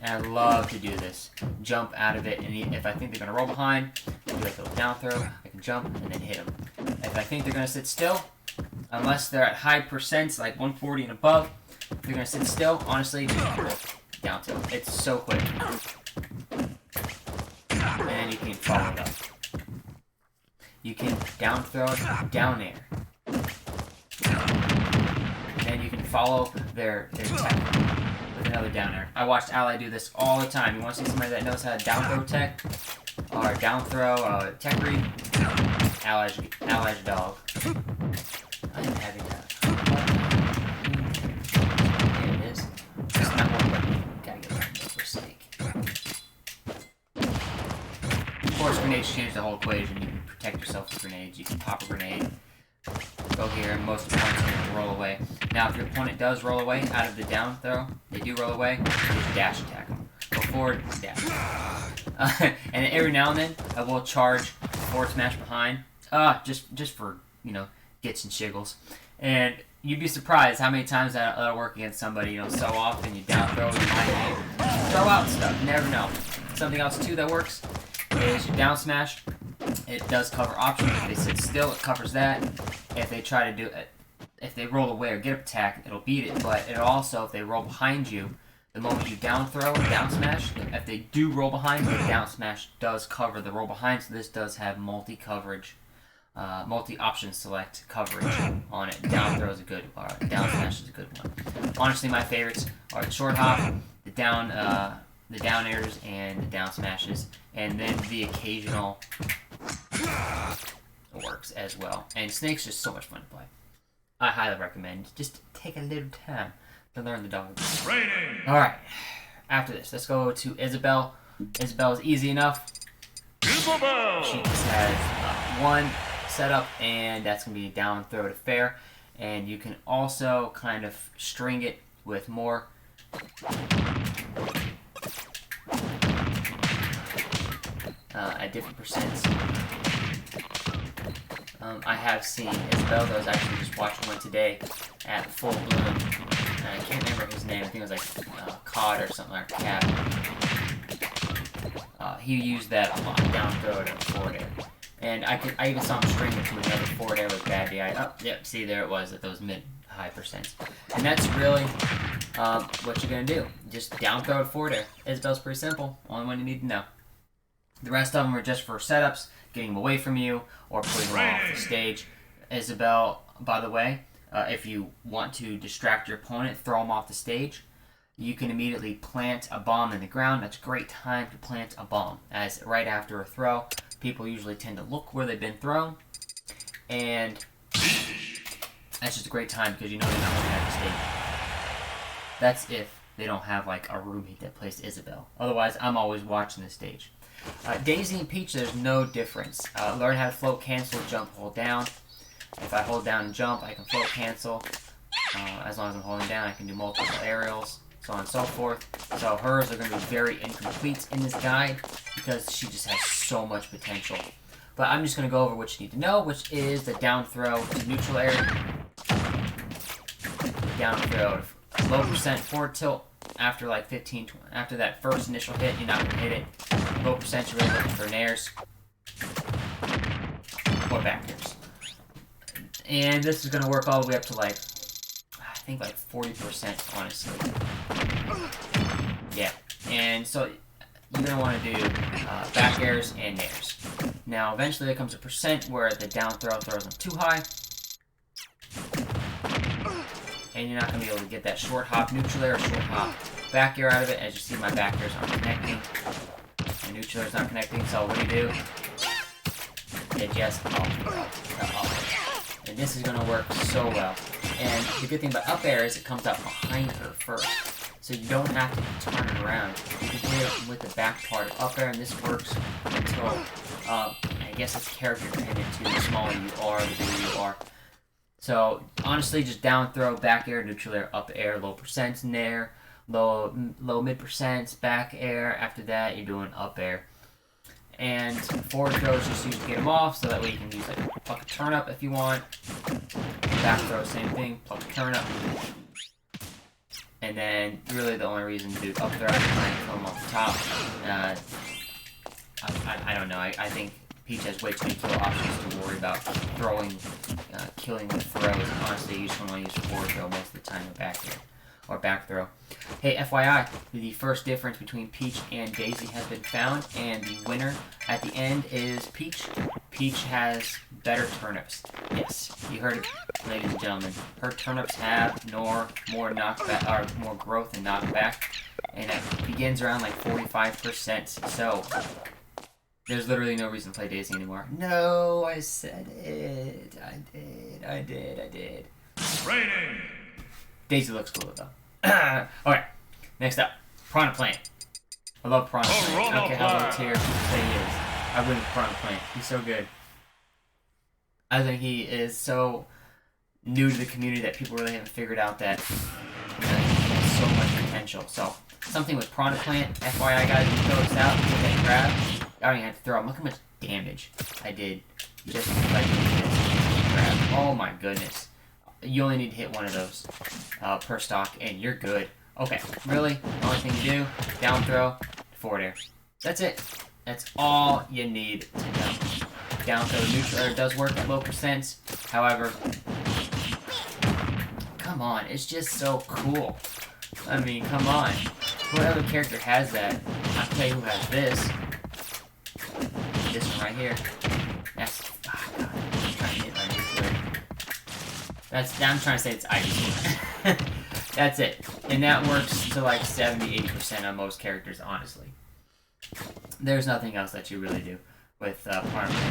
And I love to do this. Jump out of it, and if I think they're going to roll behind, I do like a little down throw, I can jump, and then hit them. If I think they're going to sit still, unless they're at high percents, like 140 and above, if they're going to sit still, honestly, down tilt. It's so quick. And you can follow it up. You can down throw, down air. And you can follow their tech with another down air. I watched Ally do this all the time. You want to see somebody that knows how to down throw tech? Or down throw tech read? Ally's your dog. I am having that. There it is. It's not one, but gotta get that for Snake. Of course, grenades change the whole equation. You can protect yourself with grenades. You can pop a grenade. Go here, and most opponents are going to roll away. Now, if your opponent does roll away out of the down throw, they do roll away, just dash attack them. Go forward, dash. And every now and then, I will charge forward smash behind, just for, gets and shiggles. And you'd be surprised how many times that'll work against somebody, so often you down throw, you might throw out stuff, you never know. Something else, too, that works is your down smash. It does cover options. If they sit still, it covers that. If they try to do it, if they roll away or get up attack, it'll beat it. But it'll also, if they roll behind you, the moment you down throw, down smash, if they do roll behind, the down smash does cover the roll behind. So this does have multi-coverage, multi-option select coverage on it. Down throw is a good, down smash is a good one. Honestly, my favorites are the short hop, the down airs, and the down smashes, and then the occasional works as well. And Snake's just so much fun to play. I highly recommend. Just take a little time to learn the dog. Alright, after this, let's go to Isabelle. Isabelle is easy enough. Isabelle! She just has one setup, and that's going to be down throw to fair. And you can also kind of string it with more. At different percents. I have seen Isabel, though. I was actually just watching one today at full bloom. And I can't remember his name. I think it was like Cod or something like Cat. He used that a lot, down throw and forward air. And I even saw him string it to another forward air with bad DI. Oh, yep, see, there it was at those mid-high percents. And that's really what you're going to do. Just down throw and forward air. Isabel's pretty simple. Only one you need to know. The rest of them are just for setups, getting them away from you, or putting them off the stage. Isabel, by the way, if you want to distract your opponent, throw them off the stage, you can immediately plant a bomb in the ground. That's a great time to plant a bomb, as right after a throw, people usually tend to look where they've been thrown, and that's just a great time because you know they're not looking at the stage. That's if they don't have like a roommate that plays Isabel. Otherwise, I'm always watching the stage. Daisy and Peach, there's no difference. Learn how to float, cancel, jump, hold down. If I hold down and jump, I can float, cancel. As long as I'm holding down, I can do multiple aerials, so on and so forth. So hers are going to be very incomplete in this guide because she just has so much potential. But I'm just going to go over what you need to know, which is the down throw to neutral air. The down throw to low percent forward tilt. After like 15, after that first initial hit, you're not going to hit it. Low percent, you're really looking for nairs or back airs. And this is going to work all the way up to like, I think like 40%, honestly. Yeah. And so you're going to want to do back airs and nairs. Now, eventually there comes a percent where the down throw throws them too high. And you're not going to be able to get that short hop neutral air or short hop back air out of it. As you see, my back airs aren't connecting. My neutral air's not connecting, so what do? It just up throw. And this is going to work so well. And the good thing about up air is it comes up behind her first. So you don't have to turn it around. You can hit it with the back part of up air, and this works until, I guess it's character dependent too. The smaller you are, the bigger you are. So, honestly, just down throw, back air, neutral air, up air, low percent in there, low mid percent, back air. After that, you're doing up air. And forward throw is just used to get them off, so that way you can use like pluck a turn up if you want. Back throw, same thing, pluck a turn up. And then, really, the only reason to do up throw is trying to kill them off the top. I don't know. I think Peach has way too many kill options to worry about throwing, killing with throws. Honestly, you just want to use forward throw most of the time or back air, or back throw. Hey, FYI, the first difference between Peach and Daisy has been found, and the winner at the end is Peach. Peach has better turnips. Yes, you heard it, ladies and gentlemen. Her turnips have more knockback, or more growth and knockback, and it begins around like 45%. So there's literally no reason to play Daisy anymore. No, I said it. I did. Training. Daisy looks cool though. Okay, next up, Piranha Plant. I love Piranha Plant. I don't care how low tier people say he is. I win with Piranha Plant. He's so good. I think he is so new to the community that people really haven't figured out that he has so much potential. So, something with Piranha Plant, FYI guys, you throw this out, get that grab. I don't even have to throw him. Look how much damage I did just like this grab. Oh my goodness. You only need to hit one of those per stock, and you're good. Okay, really, the only thing to do, down throw, forward air. That's it. That's all you need to know. Down throw, neutral air does work at low percents. However, come on, it's just so cool. I mean, come on. What other character has that? I'll tell you who has this. This one right here. That's, oh God, I'm trying to hit my neutral air. I'm trying to say it's ID. That's it. And that works to like 70-80% on most characters, honestly. There's nothing else that you really do with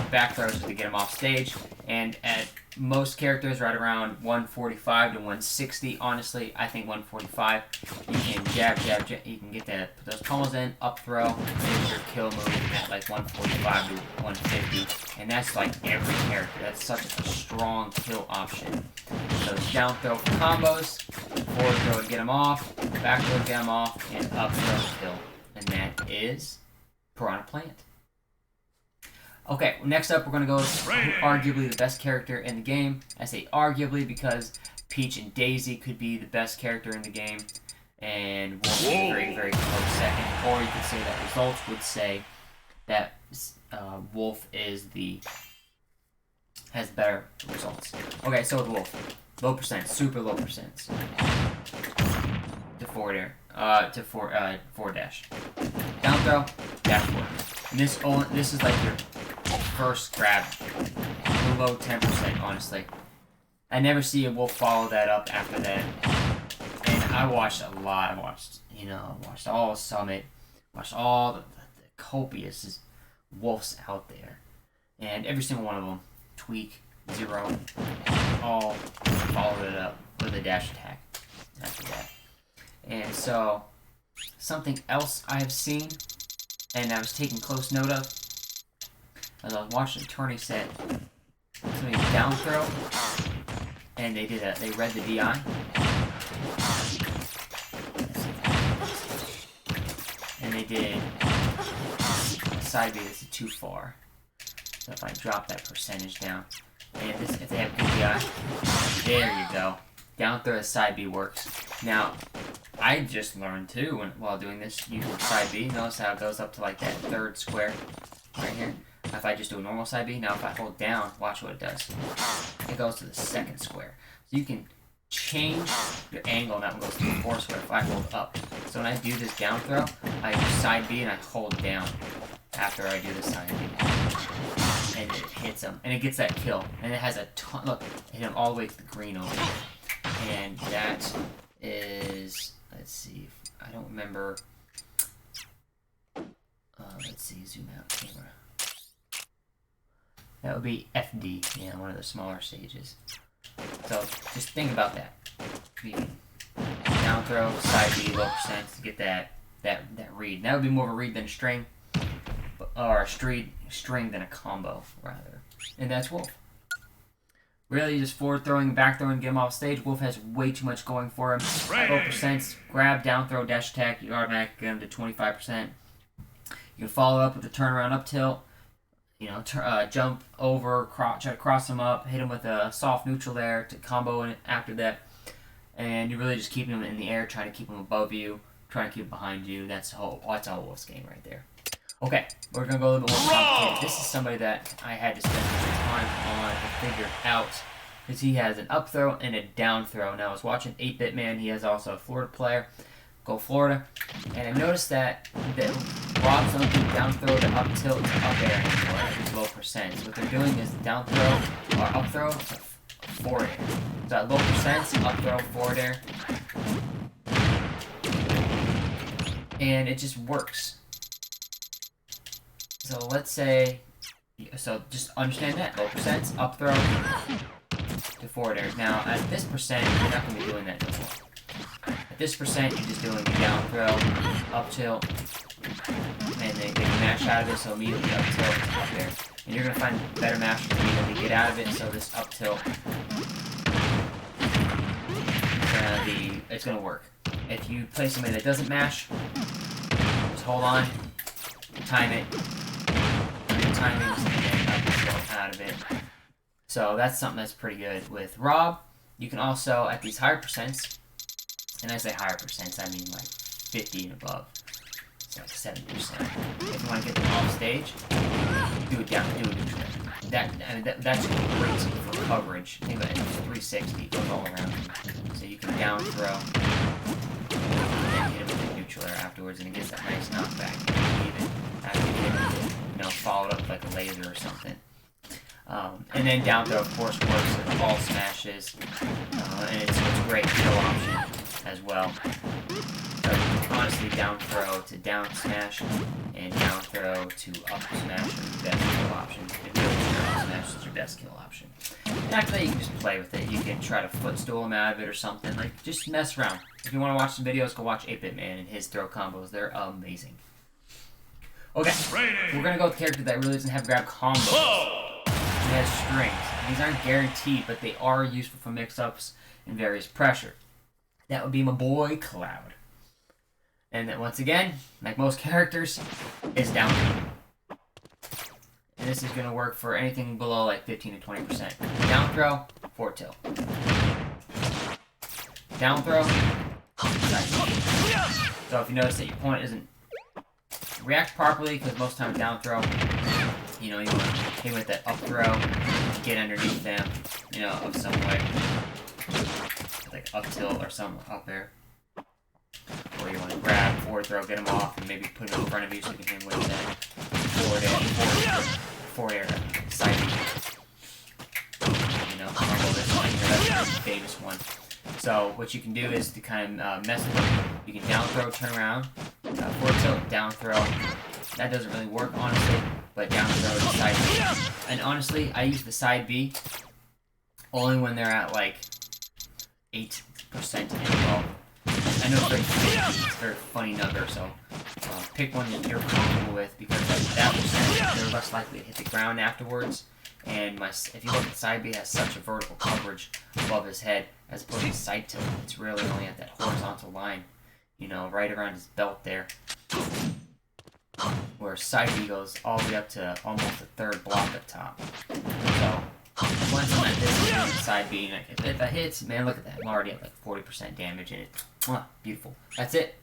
back throws to get them off stage. And at most characters, right around 145 to 160. Honestly, I think 145. You can jab. You can get that, put those pommels in, up throw, hit your kill move at like 145 to 150. And that's like every character. That's such a strong kill option. So it's down throw for combos, forward throw to get them off, back throw to get them off, and up throw to kill. And that is Piranha Plant. Okay, next up we're going to go with arguably the best character in the game. I say arguably because Peach and Daisy could be the best character in the game, and Wolf is a very, very close second. Or you could say that results would say that Wolf has better results. Okay, so with Wolf, low percent, super low percent to forward air, to forward dash, down throw, dash forward. And this is like your first grab, below 10%, honestly. I never see a Wolf follow that up after that. And I watched a lot. I watched all Summit, watched all the copious Wolves out there. And every single one of them, Tweak, Zero, all followed it up with a dash attack after that. And so, something else I have seen, and I was taking close note of, as I was watching a tourney set, somebody down throw, and they read the DI, and they did a side B that's too far. So if I drop that percentage down, and if they have good DI, there you go. Down throw as side B works. Now, I just learned too while doing this, using side B. Notice how it goes up to like that third square right here. If I just do a normal side B, now if I hold down, watch what it does. It goes to the second square. So you can change your angle, and that one goes to the fourth square if I hold up. So when I do this down throw, I do side B and I hold down after I do the side B. And it hits him. And it gets that kill. And it has a ton. Look, it hit him all the way to the green over here. And that is. Let's see. I don't remember. Let's see. Zoom out camera. That would be FD. Yeah, one of the smaller stages. So just think about that. Down throw, side B, low percent to get that read. That would be more of a read than a string, or a string than a combo rather. And that's Wolf. Really, just forward throwing, back throwing, get him off stage. Wolf has way too much going for him. Low percent, grab, down throw, dash attack. You automatically get him to 25%. You can follow up with a turnaround up tilt. Jump over, try to cross him up, hit him with a soft neutral there to combo in after that. And you're really just keeping him in the air, trying to keep him above you, trying to keep him behind you. That's all Wolf's game right there. Okay, we're going to go a little bit more complicated. This is somebody that I had to spend some time on to figure out. Because he has an up throw and a down throw. Now, I was watching 8-Bit Man. He has also a Florida player. Go Florida. And I noticed that Rob's don't do down throw to up tilt to up air anymore at low percent. So what they're doing is down throw or up throw to forward air. So at low percent, up throw, forward air. And it just works. So let's say, so just understand that, low percent, up throw to forward air. Now at this percent, you're not going to be doing that anymore. At this percent, you're just doing the down throw, up tilt, and they can mash out of it, so immediately up tilt, up there. And you're going to find better mash to immediately get out of it, so this up tilt, it's going to work. If you play somebody that doesn't mash, just hold on, time it, and timing is going to get up tilt out of it. So that's something that's pretty good. With Rob, you can also, at these higher percents, and I say higher percents, I mean like 50 and above. It's like 70%. If you want to get them off stage, do it down, do it neutral. That's great for coverage. Think about it, it's 360, goes all around. So you can down throw, and hit it with the neutral air afterwards, and it gets that nice knockback. Even after you hit it, followed up with like a laser or something. And then down throw, of course, works with all smashes, and it's a great kill option as well. So honestly, down throw to down smash and down throw to up smash are the best kill options. If you up smash is your best kill option. And after that, you can just play with it. You can try to footstool him out of it or something. Like, just mess around. If you want to watch some videos, go watch 8-Bit Man and his throw combos. They're amazing. Okay, we're going to go with a character that really doesn't have grab combos. He has strings. These aren't guaranteed, but they are useful for mix-ups and various pressure. That would be my boy Cloud. And then once again, like most characters, is down. and this is going to work for anything below like 15 to 20%. Down throw, forward tilt. Down throw, side tilt. So if you notice that your opponent doesn't react properly, because most times down throw, you want to hit with that up throw, get underneath them, of some way. Like up tilt or some up air. Or you want to grab, forward throw, get them off, and maybe put it in front of you so you can hit with that forward air, side combo this one here. That's the famous one. So what you can do is to kind of mess with it. You can down throw, turn around, forward tilt, down throw. That doesn't really work, honestly, but down throw to side B. And honestly, I use the side B only when they're at like 8% involved. I know it's a very funny number, so pick one that you're comfortable with, because at that percentage, they're less likely to hit the ground afterwards. And if you look at side B, it has such a vertical coverage above his head, as opposed to side tilt. It's really only at that horizontal line, right around his belt there. Where side B goes all the way up to almost a third block up top. So, once I'm at this side B, and if that hits, man, look at that. I'm already at like 40% damage, and it's beautiful. That's it.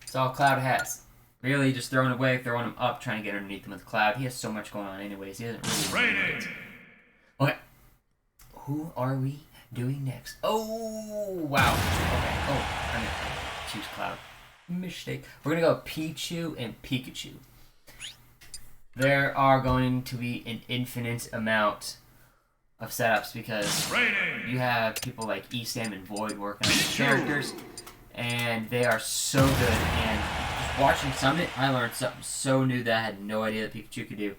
That's all Cloud has. Really, just throwing him up, trying to get underneath him with Cloud. He has so much going on anyways. He doesn't really need it. Okay. Who are we doing next? Oh, wow. Okay. Oh, I'm going to choose Cloud. Mistake. We're going to go Pichu and Pikachu. There are going to be an infinite amount of setups, because you have people like Esam and Void working on these characters, and they are so good. And watching Summit, I learned something so new that I had no idea that Pikachu could do.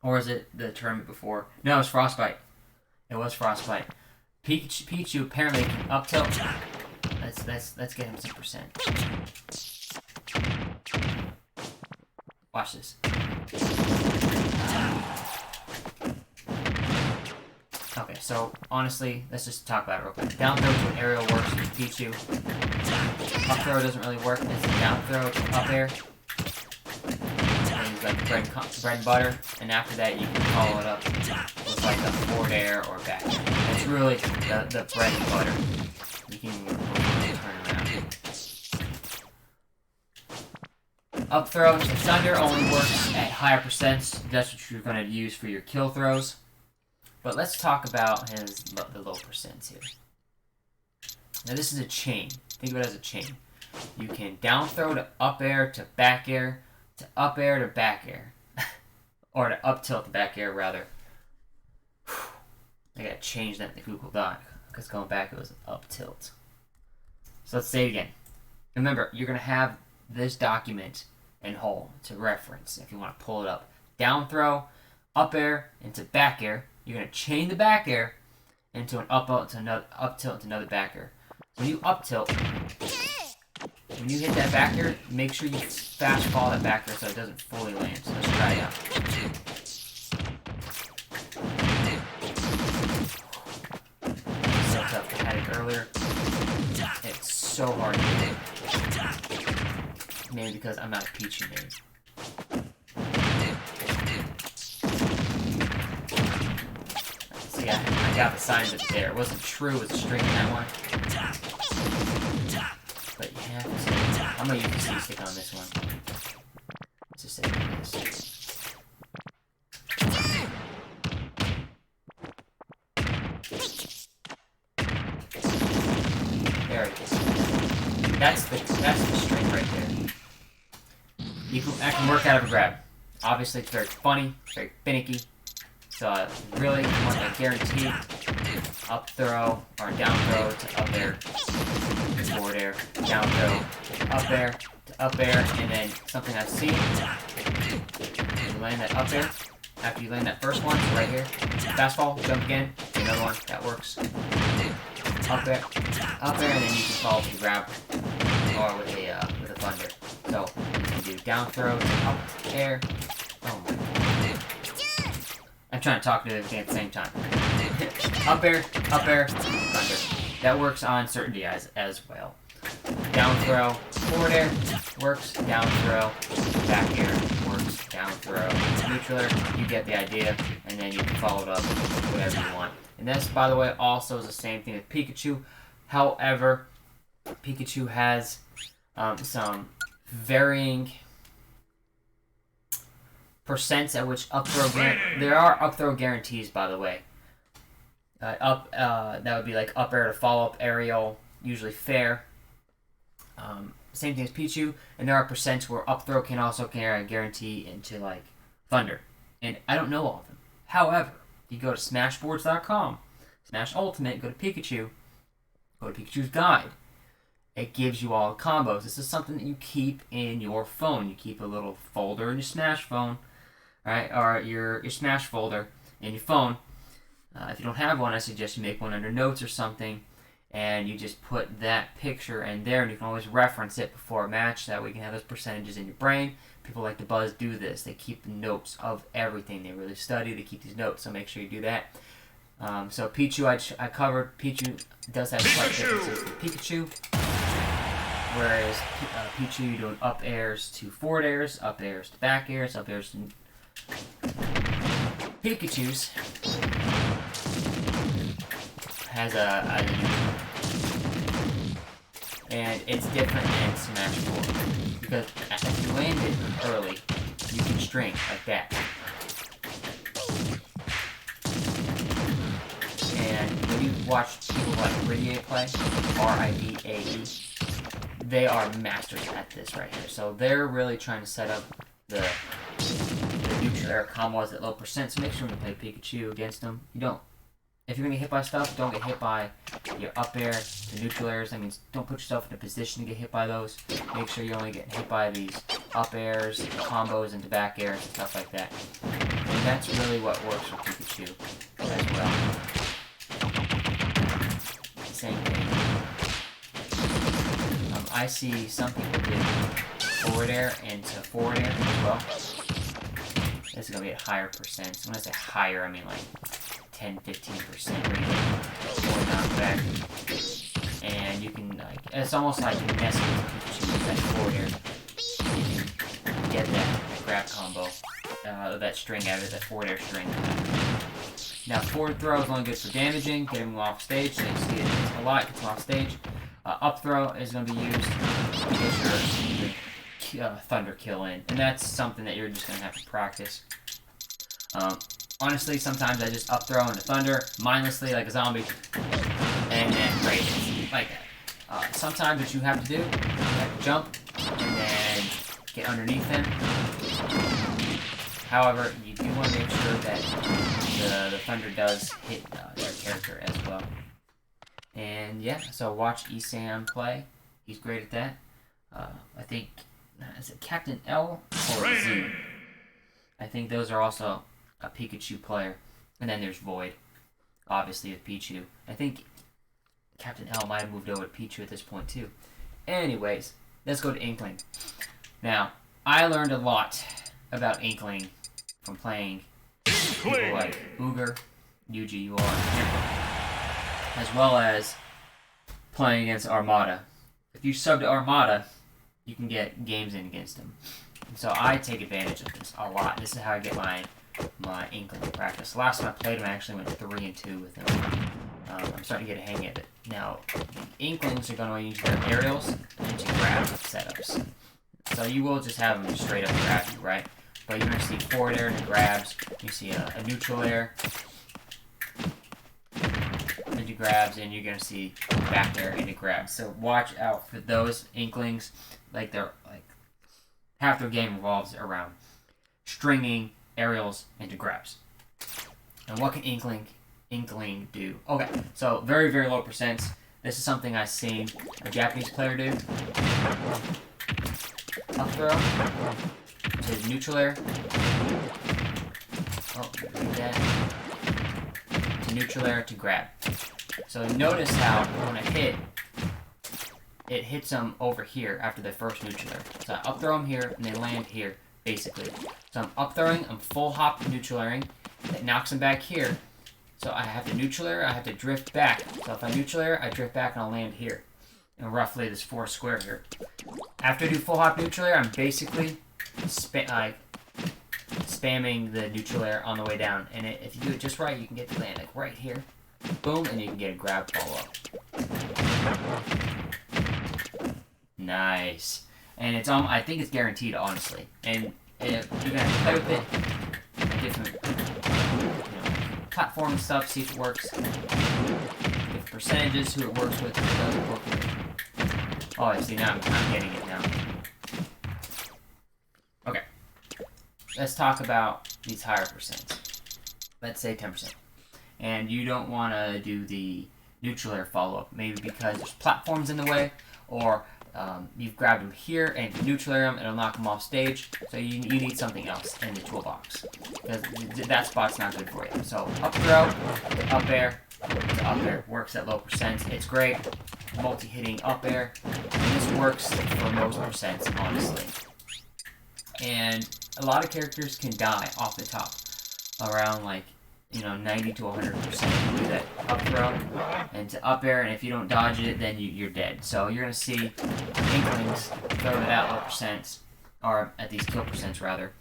Or was it the tournament before? No, it was Frostbite. It was Frostbite. Pichu apparently can up tilt. Let's get him some percent. Watch this. Okay, so honestly, let's just talk about it real quick. Down throw to an aerial works with Pichu. Up throw doesn't really work. It's a down throw to up air. And it's like bread and butter. And after that, you can follow it up with like a forward air or back air. It's really the bread and butter. You can turn around. Up throw to thunder only works at higher percents. That's what you're going to use for your kill throws. But let's talk about the low percents here. Now this is a chain. Think of it as a chain. You can down throw to up air to back air to up air to back air. Or to up tilt to back air, rather. I gotta change that in the Google Doc, because going back it was up tilt. So let's say it again. Remember, you're going to have this document in whole to reference if you want to pull it up. Down throw, up air into back air. You're going to chain the back air into an up tilt into another back air. When you up tilt, when you hit that back air, make sure you fast fall that back air so it doesn't fully land. So let's try it out. So tough. I had it earlier. It's so hard to do. Maybe because I'm not a Pichu main. See, I got the signs of it there. It wasn't true, it was a string in that one. But you have to. I'm gonna use the C-stick on this one. Let's just say this. There it is. That's the string right there. I can work out of a grab. Obviously, it's very funny, very finicky. So really, you want that guaranteed up throw or down throw to up air, forward air, down throw, up air to up air, and then something I've seen. You land that up air. After you land that first one, so right here, fast fall, jump again, another one, that works. Up air, and then you can follow with the grab or with a thunder. So you can do down throw to up air. Oh my god. I'm trying to talk to everything at the same time. Up air, thunder. That works on certain DIs as well. Down throw, forward air works, down throw, back air works, down throw. neutral air, you get the idea, and then you can follow it up with whatever you want. And this, by the way, also is the same thing with Pikachu. However, Pikachu has some varying percents at which up throw there are up throw guarantees, by the way. That would be like up air to follow up aerial, usually fair. Same thing as Pichu, and there are percents where up throw can also guarantee into like Thunder, and I don't know all of them. However, if you go to Smashboards.com, Smash Ultimate, go to Pikachu's guide. It gives you all the combos. This is something that you keep in your phone. You keep a little folder in your Smash phone, right, or your Smash folder in your phone. If you don't have one, I suggest you make one under Notes or something, and you just put that picture in there, and you can always reference it before a match. That way you can have those percentages in your brain. People like the Buzz do this. They keep notes of everything. They really study. They keep these notes, so make sure you do that. So Pichu, I covered. Pichu does have slight differences with Pikachu. Whereas Pichu, you're doing up airs to forward airs, up airs to back airs, up airs to... Pikachu's has a and it's different in Smash 4 because if you land it early, you can string like that. And when you watch people like Ridier play, R-I-D-A-E, they are masters at this right here. So they're really trying to set up the neutral air combos at low percent. So make sure when you play Pikachu against them, you don't. If you're gonna get hit by stuff, don't get hit by your up air, the neutral airs. That means don't put yourself in a position to get hit by those. Make sure you're only getting hit by these up airs, combos, into back airs, and stuff like that. And that's really what works for Pikachu as well. Same thing. I see some people do forward air into forward air as well. This is going to be a higher percent. So when I say higher, I mean like 10-15% rate or knockback. And you can, like, it's almost like messing with Pikachu with that forward air. You can get that grab combo, that string out of it, that forward air string. Now, forward throw is only good for damaging, getting them off stage. So you see it a lot, gets them off stage. Up throw is going to be used to get your Thunder kill in. And that's something that you're just going to have to practice. Honestly, sometimes I just up throw into Thunder mindlessly like a zombie and then raid it like that. Sometimes what you have to do, you have to jump and then get underneath them. However, you do want to make sure that the Thunder does hit their character as well. And yeah, so watch Esam play. He's great at that. I think, is it Captain L or Z? I think those are also a Pikachu player. And then there's Void, obviously, with Pichu. I think Captain L might have moved over to Pichu at this point too. Anyways, let's go to Inkling. Now, I learned a lot about Inkling from playing people like Uger, UGUR, as well as playing against Armada. If you sub to Armada, you can get games in against them. And so I take advantage of this a lot. This is how I get my Inkling practice. Last time I played him, I actually went 3-2 with him. I'm starting to get a hang of it. Now, Inklings are going to use their aerials into grab setups. So you will just have them straight up grab you, right? But you're going to see forward air into grabs. You see a neutral air into grabs, and you're going to see back air into grabs. So watch out for those Inklings. Half their game revolves around stringing aerials into grabs. And what can Inkling do? Okay, so very, very low percents. This is something I've seen a Japanese player do. Up throw to his neutral air. Oh, read that. To neutral air to grab. So notice how when I hit, it hits them over here after the first neutral air. So I up throw them here and they land here, basically. So I'm up throwing, I'm full hop neutral airing. It knocks them back here. So I have to neutral air, I have to drift back. So if I neutral air, I drift back and I'll land here. And roughly this 4 square here. After I do full hop neutral air, I'm basically spamming the neutral air on the way down. And if you do it just right, you can get to land like right here. Boom, and you can get a grab follow-up. Nice. And it's I think it's guaranteed, honestly. And if you're gonna play with it, different platform stuff, see if it works. Different percentages, who it works with, who it doesn't work with. Oh, I see, now I'm getting it now. Okay. Let's talk about these higher percents. Let's say 10%. And you don't want to do the neutral air follow-up, maybe because there's platforms in the way, or you've grabbed them here, and if you neutral air them, it'll knock them off stage. So you need something else in the toolbox, because that spot's not good for you. So up throw, to up air, to up air. Works at low percents. It's great. Multi-hitting up air. And this works for most percents, honestly. And a lot of characters can die off the top, around like 90 to 100% do that up throw and to up air, and if you don't dodge it, then you're dead. So you're gonna see Inklings throw it at low percents, or at these kill percents rather.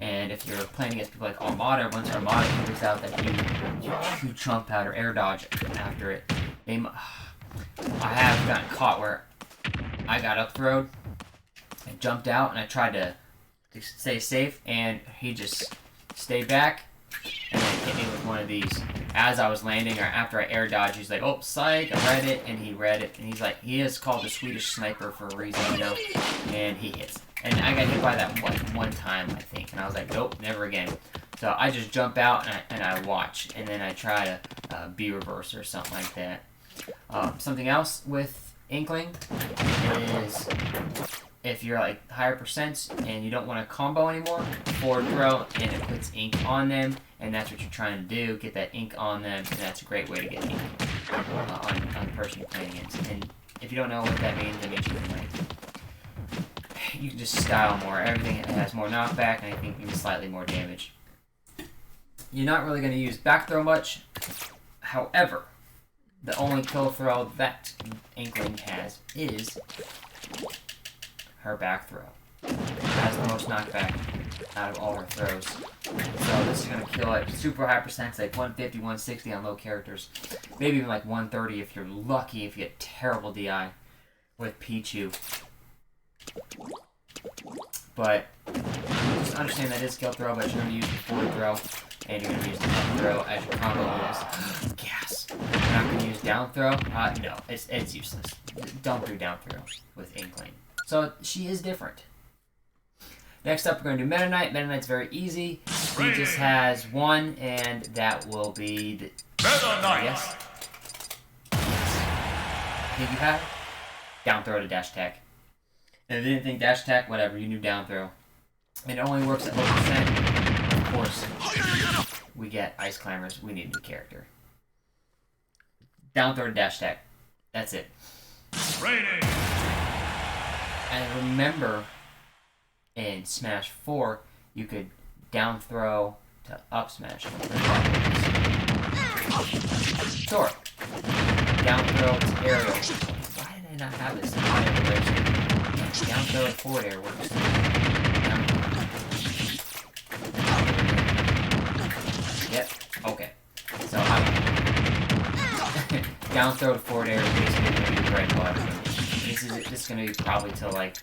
And if you're playing against people like Armada, once Armada figures out that you chump out or air dodge after it, I have gotten caught where I got up throwed, I jumped out, and I tried to stay safe, and he just stayed back and then hit me with one of these as I was landing, or after I air dodged. He's like, "Oh, psych!" I read it, and he read it, and he's like, he is called the Swedish sniper for a reason, and he hits. And I got hit by that one time, I think, and I was like, nope, never again. So I just jump out and I watch, and then I try to B reverse or something like that. Something else with Inkling is, if you're like higher percents and you don't want to combo anymore, forward throw, and it puts ink on them, and that's what you're trying to do, get that ink on them, and that's a great way to get ink on the person you're playing against. And if you don't know what that means, it means you can just style more. Everything has more knockback, and I think even slightly more damage. You're not really going to use back throw much. However, the only kill throw that Inkling has is her back throw. Has the most knockback out of all her throws. So this is going to kill at super high percents, like 150, 160 on low characters. Maybe even like 130 if you're lucky, if you get terrible DI with Pichu. But just understand that is kill throw, but you're going to use the forward throw, and you're going to use the up throw as your combo moves. Gas. You're not going to use down throw? No, it's useless. Don't do down throw with Inkling. So she is different. Next up, we're going to do Meta Knight. Meta Knight's very easy. He just has one, and that will be the Meta Knight. Yes. Think you have down throw to dash attack. And if you didn't think dash attack, whatever, you knew down throw. And it only works at low percent. Of course, we get Ice Climbers. We need a new character. Down throw to dash attack. That's it. Training. And remember, in Smash 4, you could down throw to up smash. Sure. Down throw to aerial. Why did I not have this in my version? Down throw and forward air works. Yep. Okay. So down throw to forward air is basically going to be the bread and butter. This is going to be probably till like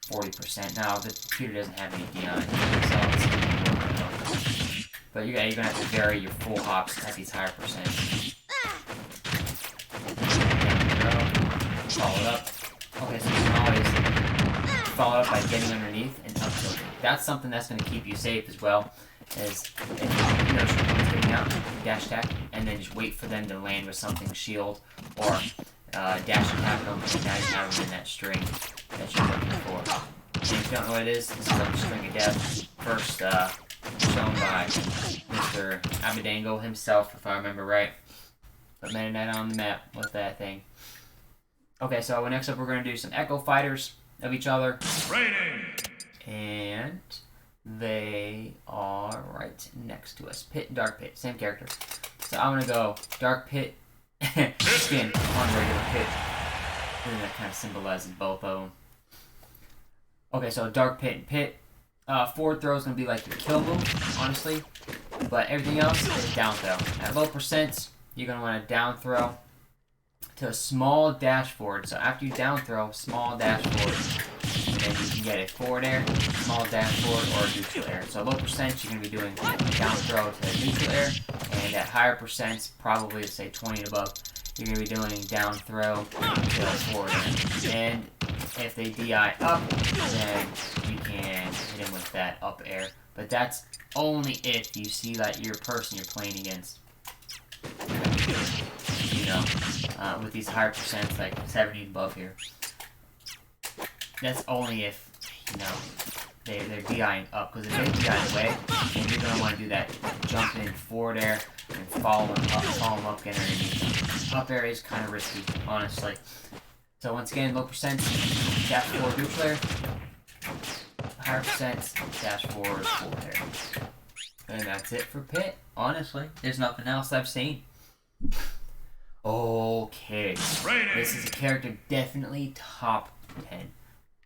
40%. Now the computer doesn't have any DI, so it's but you're going to have to vary your full hops at these higher percents. Follow it up. Okay, so you can always follow up by getting underneath and up tilting. That's something that's going to keep you safe as well. Is if you know someone's getting out, dash attack, and then just wait for them to land with something shield or dash attack them, and now you have them in that string that you're looking for. And if you don't know what it is, this is like the string of death. First shown by Mr. Abadango himself, if I remember right. Put Meta Knight on the map with that thing. Okay, so next up we're going to do some Echo Fighters of each other. Training. And they are right next to us. Pit and Dark Pit, same character. So I'm going to go Dark Pit skin on regular Pit. And that kind of symbolizes both of them. Okay, so Dark Pit and Pit. Forward throw is going to be like your kill move, honestly. But everything else is down throw. At low percents, you're going to want to down throw to a small dash forward. So after you down throw, small dash forward. And then you can get a forward air, small dash forward, or a neutral air. So low percents, you're going to be doing down throw to neutral air. And at higher percents, probably say 20 and above, you're going to be doing down throw to forward air. And if they DI up, then you can hit him with that up air. But that's only if you see that your person you're playing against, you know, with these higher percents, like 70 and above here. That's only if, you know, they're DIing up. Because if they DI away, then you're going to want to do that jump in forward air and follow them up, get underneath. Up air is kind of risky, honestly. So once again, low percents, dash forward neutral air. Higher percents, dash forward forward air. And that's it for Pit, honestly. There's nothing else I've seen. Okay. This is a character definitely top 10.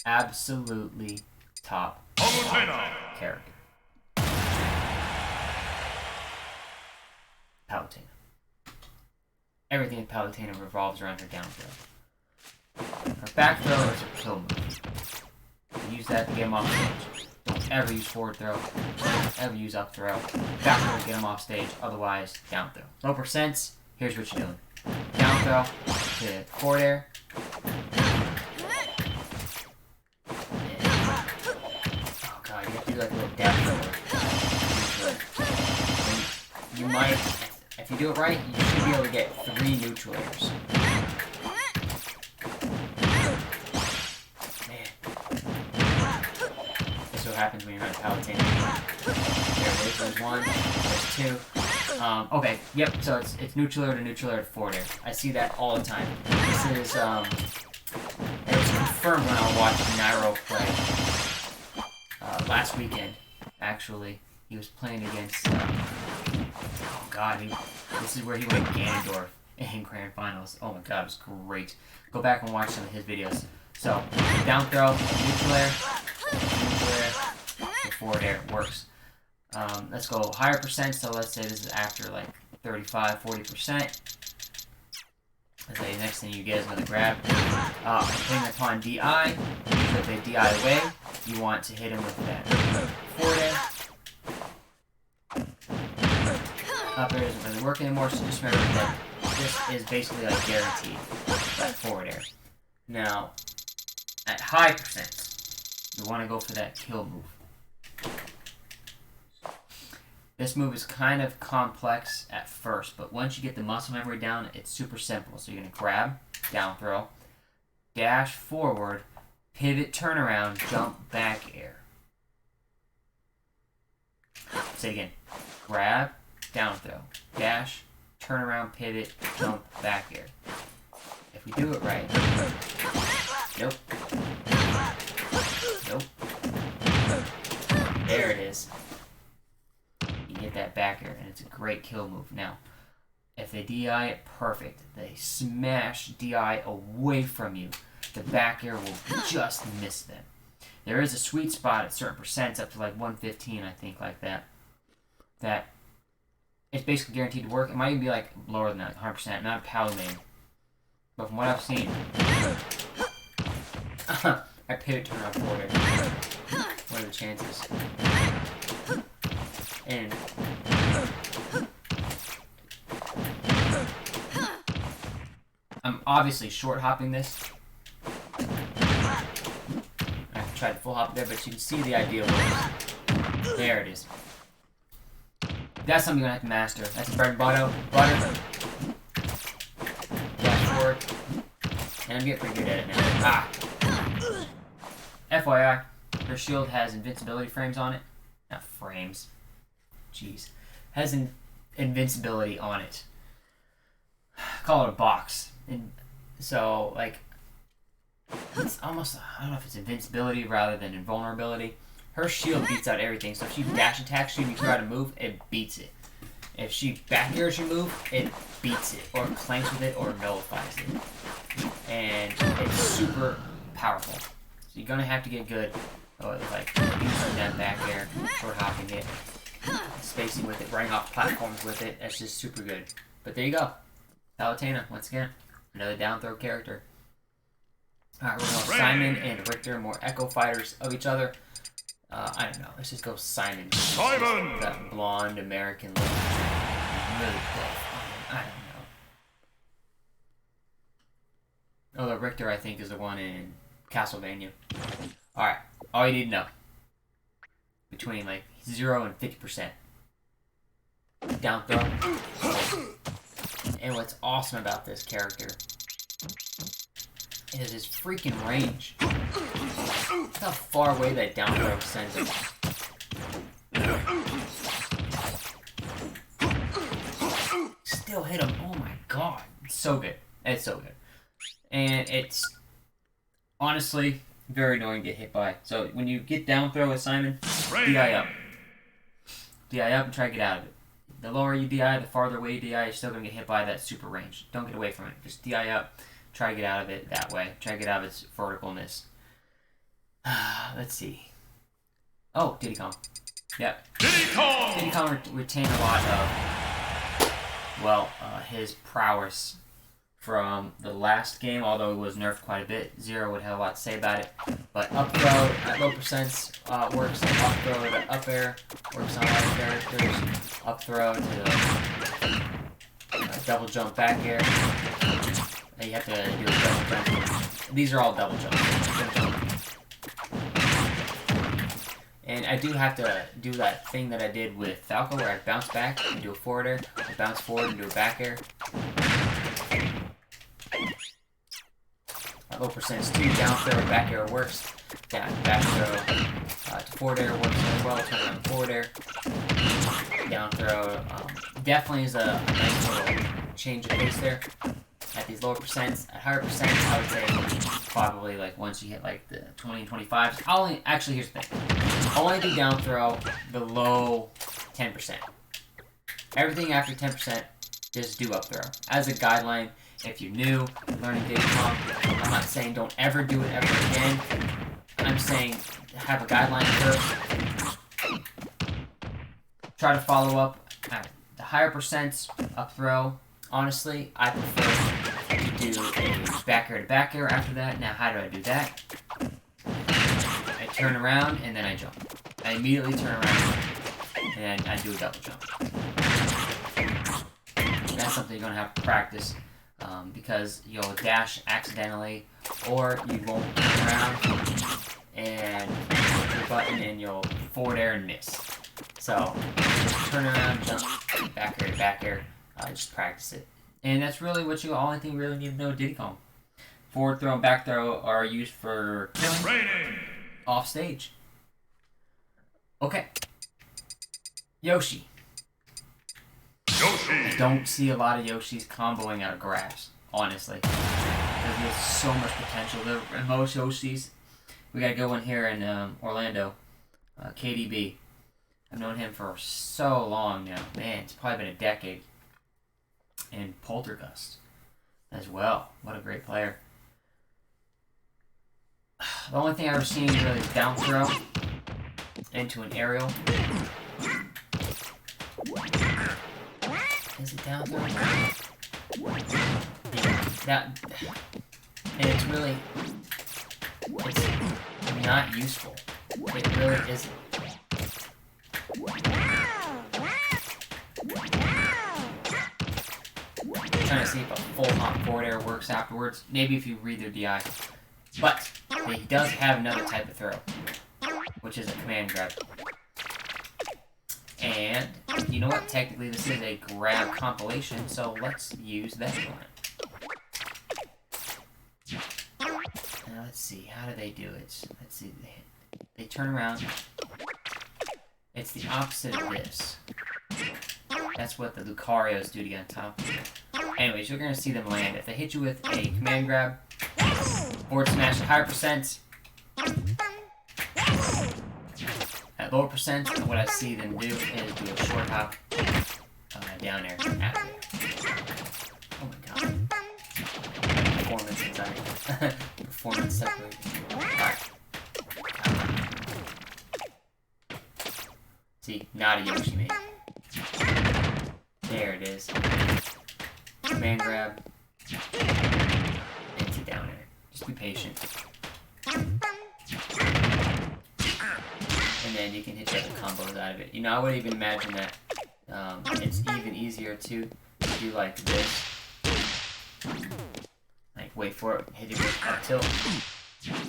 Absolutely top character. Palutena. Everything in Palutena revolves around her down throw. Her back throw is a kill move. Use that to get him off stage. Don't ever use forward throw. Don't ever use up throw. Back throw to get him off stage. Otherwise, down throw. Low percents, here's what you're doing. Down throw to forward air. Oh god, you have to do like a little dash forward. You might, if you do it right, you should be able to get 3 neutral airs. Happens when you're on Palutena. There it is, there's 1, there's 2. Okay, yep, so it's neutral air to forward air. I see that all the time. This is, it was confirmed when I was watching Nairo play, last weekend, actually. He was playing against, oh god, this is where he went Ganondorf in Grand Finals. Oh my god, it was great. Go back and watch some of his videos. So, down throw, neutral air, forward air works. Let's go higher percent, so let's say this is after like 35-40%. Let's say the next thing you get is going to grab. Depending upon DI, if they DI away, you want to hit him with that forward air. Up air doesn't really work anymore, so just remember that this is basically like guaranteed, that forward air. Now, at high percent, you want to go for that kill move. This move is kind of complex at first, but once you get the muscle memory down, it's super simple. So you're going to grab, down throw, dash forward, pivot, turn around, jump, back air. Say again. Grab, down throw, dash, turn around, pivot, jump, back air. If we do it right. Nope. Nope. There it is. You get that back air, and it's a great kill move. Now, if they DI it perfect, they smash DI away from you, the back air will just miss them. There is a sweet spot at certain percents, up to like 115, I think, like that. That it's basically guaranteed to work. It might even be like lower than that, 100%. Not a Pally main. But from what I've seen, I pivot turn around forward air. What are the chances? And I'm obviously short hopping this. I tried to full hop there, but you can see the idea works. There it is. That's something you're gonna have to master. That's bread and butter. Dash forward. And I'm getting pretty good at it now. FYI, her shield has invincibility frames on it. Not frames. Jeez. Has an invincibility on it. Call it a box. And so, like, it's almost, I don't know if it's invincibility rather than invulnerability. Her shield beats out everything. So if she dash attacks you and you try to move, it beats it. If she back airs your move, it beats it. Or clanks with it or nullifies it. And it's super powerful. So you're going to have to get good. So it was like using that back air, short hopping it, spacing with it, running off platforms with it. That's just super good. But there you go. Palutena, once again, another down throw character. Alright, we're going to go Simon and Richter, more echo fighters of each other. I don't know. Let's just go Simon. Simon! That blonde American look. Really cool. I don't know. Oh, the Richter, I think, is the one in Castlevania. Alright. All you need to know. Between, like, 0 and 50%. Down throw. And what's awesome about this character is his freaking range. Look how far away that down throw sends him. Still hit him. Oh my god. It's so good. It's so good. And it's honestly very annoying to get hit by. So when you get down throw with Simon, DI up. DI up and try to get out of it. The lower you DI, the farther away you DI, you're still going to get hit by that super range. Don't get away from it. Just DI up. Try to get out of it that way. Try to get out of its verticalness. Let's see. Oh, Diddy Kong. Yeah. Diddy Kong retained a lot of, well, his prowess from the last game, although it was nerfed quite a bit. Zero would have a lot to say about it. But up throw at low percents works. Up throw to up air works on a lot of characters. Up throw to double jump back air. You have to do a double jump. These are all double jumps. And I do have to do that thing that I did with Falco where I bounce back and do a forward air, or bounce forward and do a back air. At low percentage too, down throw, back air works. Down, back throw to forward air works as well, turn around forward air. Down throw definitely is a nice little change of pace there. At these lower percents, at higher percents, I would say probably like once you hit like the 20 and 25s. Actually, here's the thing. I'll only do down throw below 10%. Everything after 10%, just do up throw. As a guideline, if you're new, learning Diddy Kong, I'm not saying don't ever do it ever again. I'm saying have a guideline first. Try to follow up at the higher percents, up throw. Honestly, I prefer to do a back air to back air after that. Now, how do I do that? I turn around and then I jump. I immediately turn around and I do a double jump. That's something you're going to have to practice because you'll dash accidentally or you won't turn around and hit your button and you'll forward air and miss. So, just turn around, jump, back air to back air. Just practice it. And that's really what you only thing you really need to know Diddy Kong. Forward throw and back throw are used for killing off stage. Okay. Yoshi. I don't see a lot of Yoshis comboing out of grass, honestly. Because he has so much potential. Most Yoshis, we got a good one here in Orlando. KDB. I've known him for so long now. Man, it's probably been a decade. And Poltergust as well. What a great player. The only thing I've ever seen really is down throw into an aerial. Is it down throw? Yeah, that. And it's really. It's not useful. It really isn't. Trying to see if a full hop forward air works afterwards. Maybe if you read their DI. But he does have another type of throw, which is a command grab. And you know what? Technically, this is a grab compilation, so let's use that one. Now let's see. How do they do it? Let's see. They turn around. It's the opposite of this. That's what the Lucarios do to get on top of it. Anyways, you're going to see them land. If they hit you with a command grab, forward smash at higher percent, at lower percent, what I see them do is do a short hop down air after it. Oh my god. Performance anxiety. Performance separated. Alright. See, not a Yoshi mate. There it is. Command grab. And sit down there. Just be patient. And then you can hit the other combos out of it. You know, I would even imagine that it's even easier to do like this. Like, wait for it, hit it with up tilt.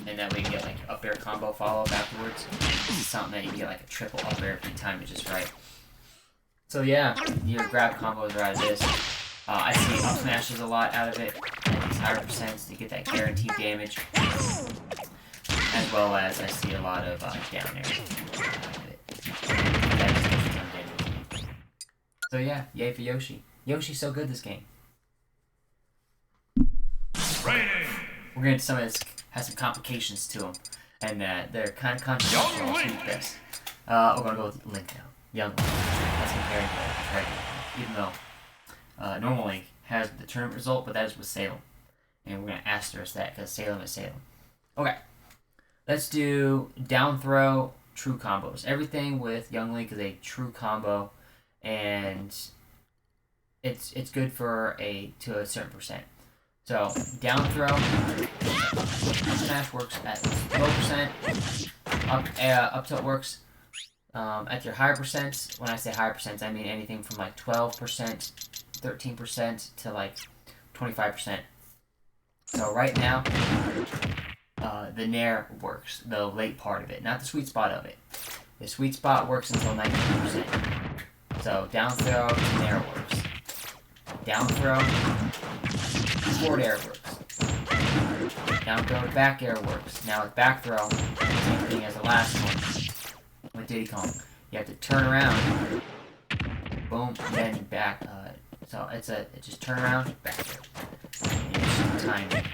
And that way you can get like up air combo follow up afterwards. This is something that you can get like a triple up air if you time it just right. So yeah, your grab combos are out of this. I see up smashes a lot out of it, and these higher percents to get that guaranteed damage. As well as I see a lot of down air out of it. That just gives you some damage. So yeah, yay for Yoshi. Yoshi's so good this game. Training. We're gonna do some of this. Has some complications to them, and they're kind of controversial. I'll see this. We're gonna go with Link now. Young Link. That's comparing to regular Link, even though normal Link has the tournament result, but that is with Salem, and we're gonna asterisk that because Salem is Salem. Okay, let's do down throw true combos. Everything with Young Link is a true combo, and it's good for to a certain percent. So, down throw, up smash works at low percent, up tilt works at your higher percents. When I say higher percents, I mean anything from like 12%, 13% to like 25%. So right now, the Nair works, the late part of it, not the sweet spot of it. The sweet spot works until 19%. So down throw, Nair works. Down throw, forward air works. Down throw to back air works. Now with back throw, same thing as the last one with Diddy Kong. You have to turn around, boom, then back. So it's just turn around, back air. And it's just timing.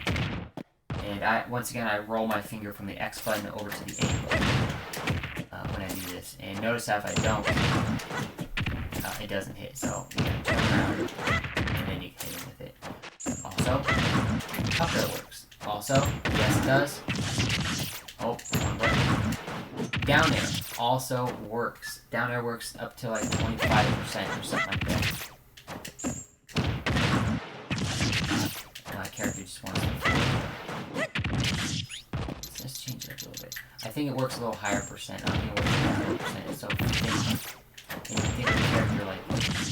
And once again I roll my finger from the X button over to the A button when I do this. And notice how if I don't, it doesn't hit. So you gotta turn around, and then you can hit it with it. Also, up air works. Also, yes it does. Oh, wrong button. Down air also works. Down air works up to like 25% or something like that. My character just wants to let's change it up a little bit. I think it works a little higher percent. I don't think it works a low percent. It's so and you think of the character like,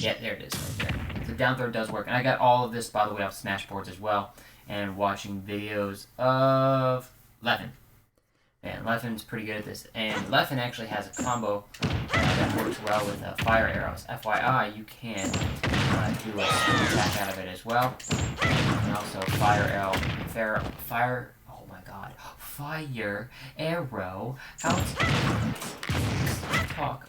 yeah, there it is right there. So down throw does work. And I got all of this, by the way, off Smashboards as well. And watching videos of Leffen. And Leffen's pretty good at this. And Leffen actually has a combo that works well with fire arrows. FYI, you can do a attack out of it as well. And also fire arrow, oh my god, fire arrow. How to talk?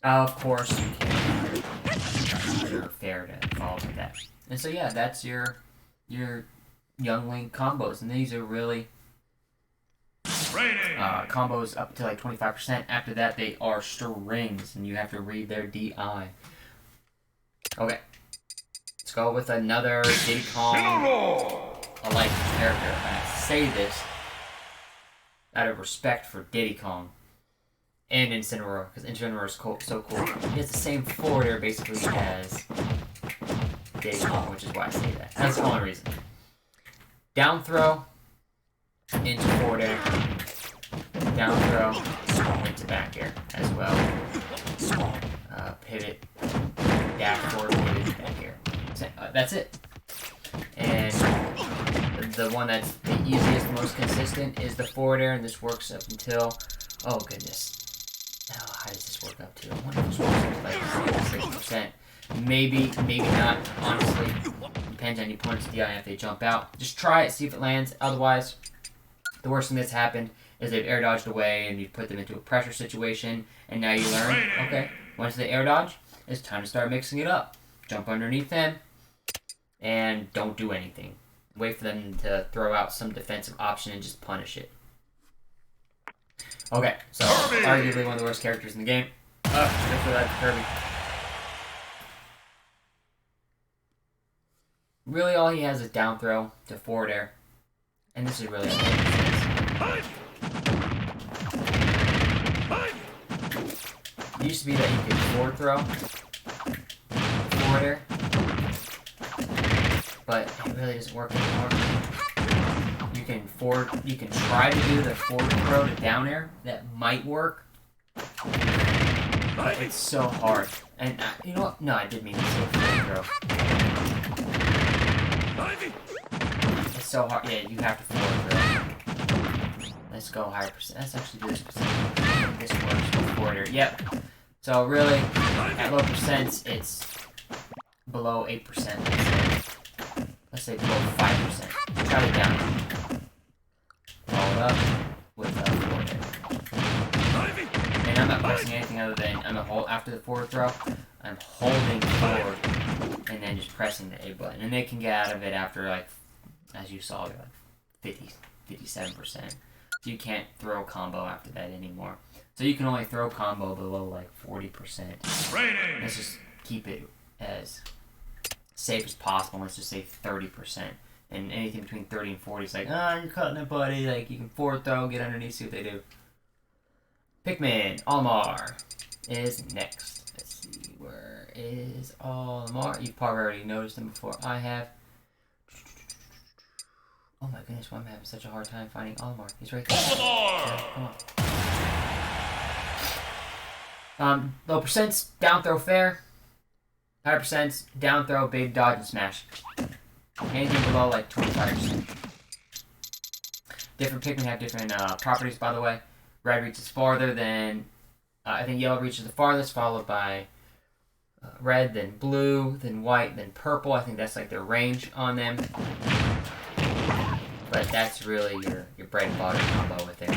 Of course you can. You're fair to follow with that. And so yeah, that's your Young Link combos, and these are really combos up to like 25%. After that, they are strings, and you have to read their DI. Okay, let's go with another Diddy Kong alike character. And I say this out of respect for Diddy Kong and Incineroar, because Incineroar is so cool. He has the same forward air basically as Diddy Kong, which is why I say that. That's the only reason. Down throw into forward air. Down throw into back air as well. Pivot, dash forward, pivot, back air. That's it. And the one that's the easiest, most consistent is the forward air, and this works up until, oh goodness. Oh, how does this work up to? I wonder if this works up to like 6%. Maybe not, honestly. Depends on your opponent's DI if they jump out. Just try it, see if it lands. Otherwise, the worst thing that's happened is they've air dodged away and you put them into a pressure situation, and now you learn, okay, once they air dodge, it's time to start mixing it up. Jump underneath them, and don't do anything. Wait for them to throw out some defensive option and just punish it. Okay, so arguably one of the worst characters in the game. Good for that, Kirby. Really, all he has is down throw to forward air, and this is really all he has. It used to be that you could forward throw, forward air, but it really doesn't work anymore. You can try to do the forward throw to down air. That might work, but it's so hard. And you know what? No, I did mean to say forward throw. It's so hard. Yeah, you have to forward throw. Let's go higher percent. Let's actually do this percent. This works with forward air. Yep. So really, at low percents, it's below 8%. Let's say below 5%. Try it down. Follow it up with forward air. And I'm not pressing anything other than after the forward throw, I'm holding forward and then just pressing the A button. And they can get out of it after, like, as you saw, like 57%. So you can't throw combo after that anymore. So you can only throw combo below like 40%. Let's just keep it as safe as possible. Let's just say 30%. And anything between 30 and 40 is like, you're cutting it, buddy. Like, you can forward throw, get underneath, see what they do. Pikmin, Almar is next. Let's see, where is Almar? You've probably already noticed him before I have. Oh my goodness, why am I having such a hard time finding Almar? He's right there. Yeah, come on. Low percents, down throw fair. Higher percents, down throw, big dodge, and smash. Anything below like 25%. Different Pikmin have different properties, by the way. Red reaches farther than, I think yellow reaches the farthest, followed by red, then blue, then white, then purple. I think that's like their range on them. But that's really your bread and butter combo with it.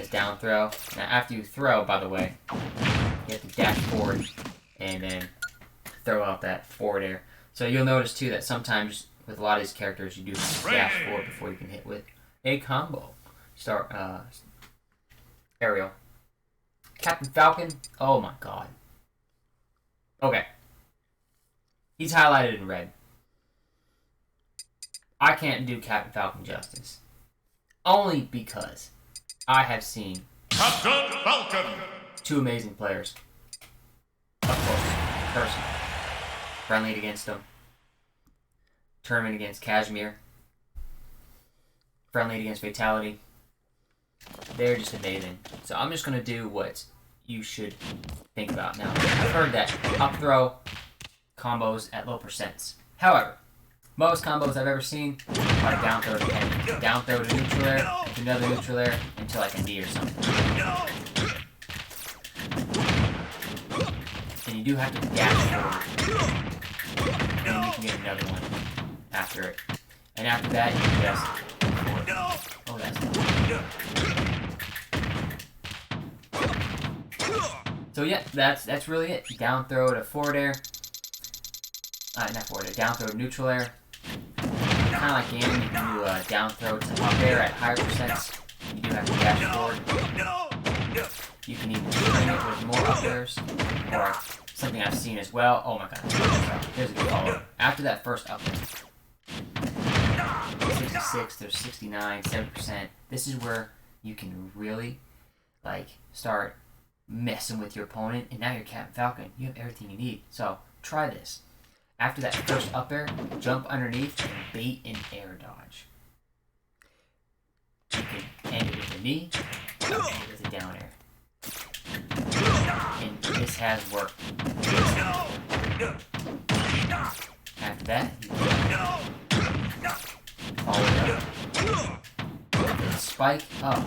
Is down throw. Now after you throw, by the way, you have to dash forward and then throw out that forward air. So you'll notice too that sometimes with a lot of these characters you do dash forward before you can hit with a combo. Start aerial. Captain Falcon. Oh my god. Okay. He's highlighted in red. I can't do Captain Falcon justice. Only because I have seen Captain Falcon! two amazing players. Up close. Personal. Friendly against them. Tournament against Kashmir. Friendly against Fatality. They're just amazing. So I'm just going to do what you should think about. Now, I've heard that up throw combos at low percents. However, most combos I've ever seen are down throw to penny. Down throw to neutral air, to another neutral air, until like a knee or something. And you do have to dash forward. And you can get another one after it. And after that, you can just forward. Oh, that's not. So yeah, that's really it. Down throw to forward air. Not forward air. Down throw to neutral air. Kind of like Ganon, you can do a down throw to up air at higher percents. You do have to dash forward. You can even string it with more up airs, or something I've seen as well. Oh my god. Here's a good follow. After that first up air, 66 to 69, 7%. This is where you can really like start messing with your opponent, and now you're Captain Falcon. You have everything you need. So try this. After that first up air, jump underneath and bait an air dodge. You can end it with a knee, and end it with a down air. And this has worked. After that, you can follow it up with a spike up,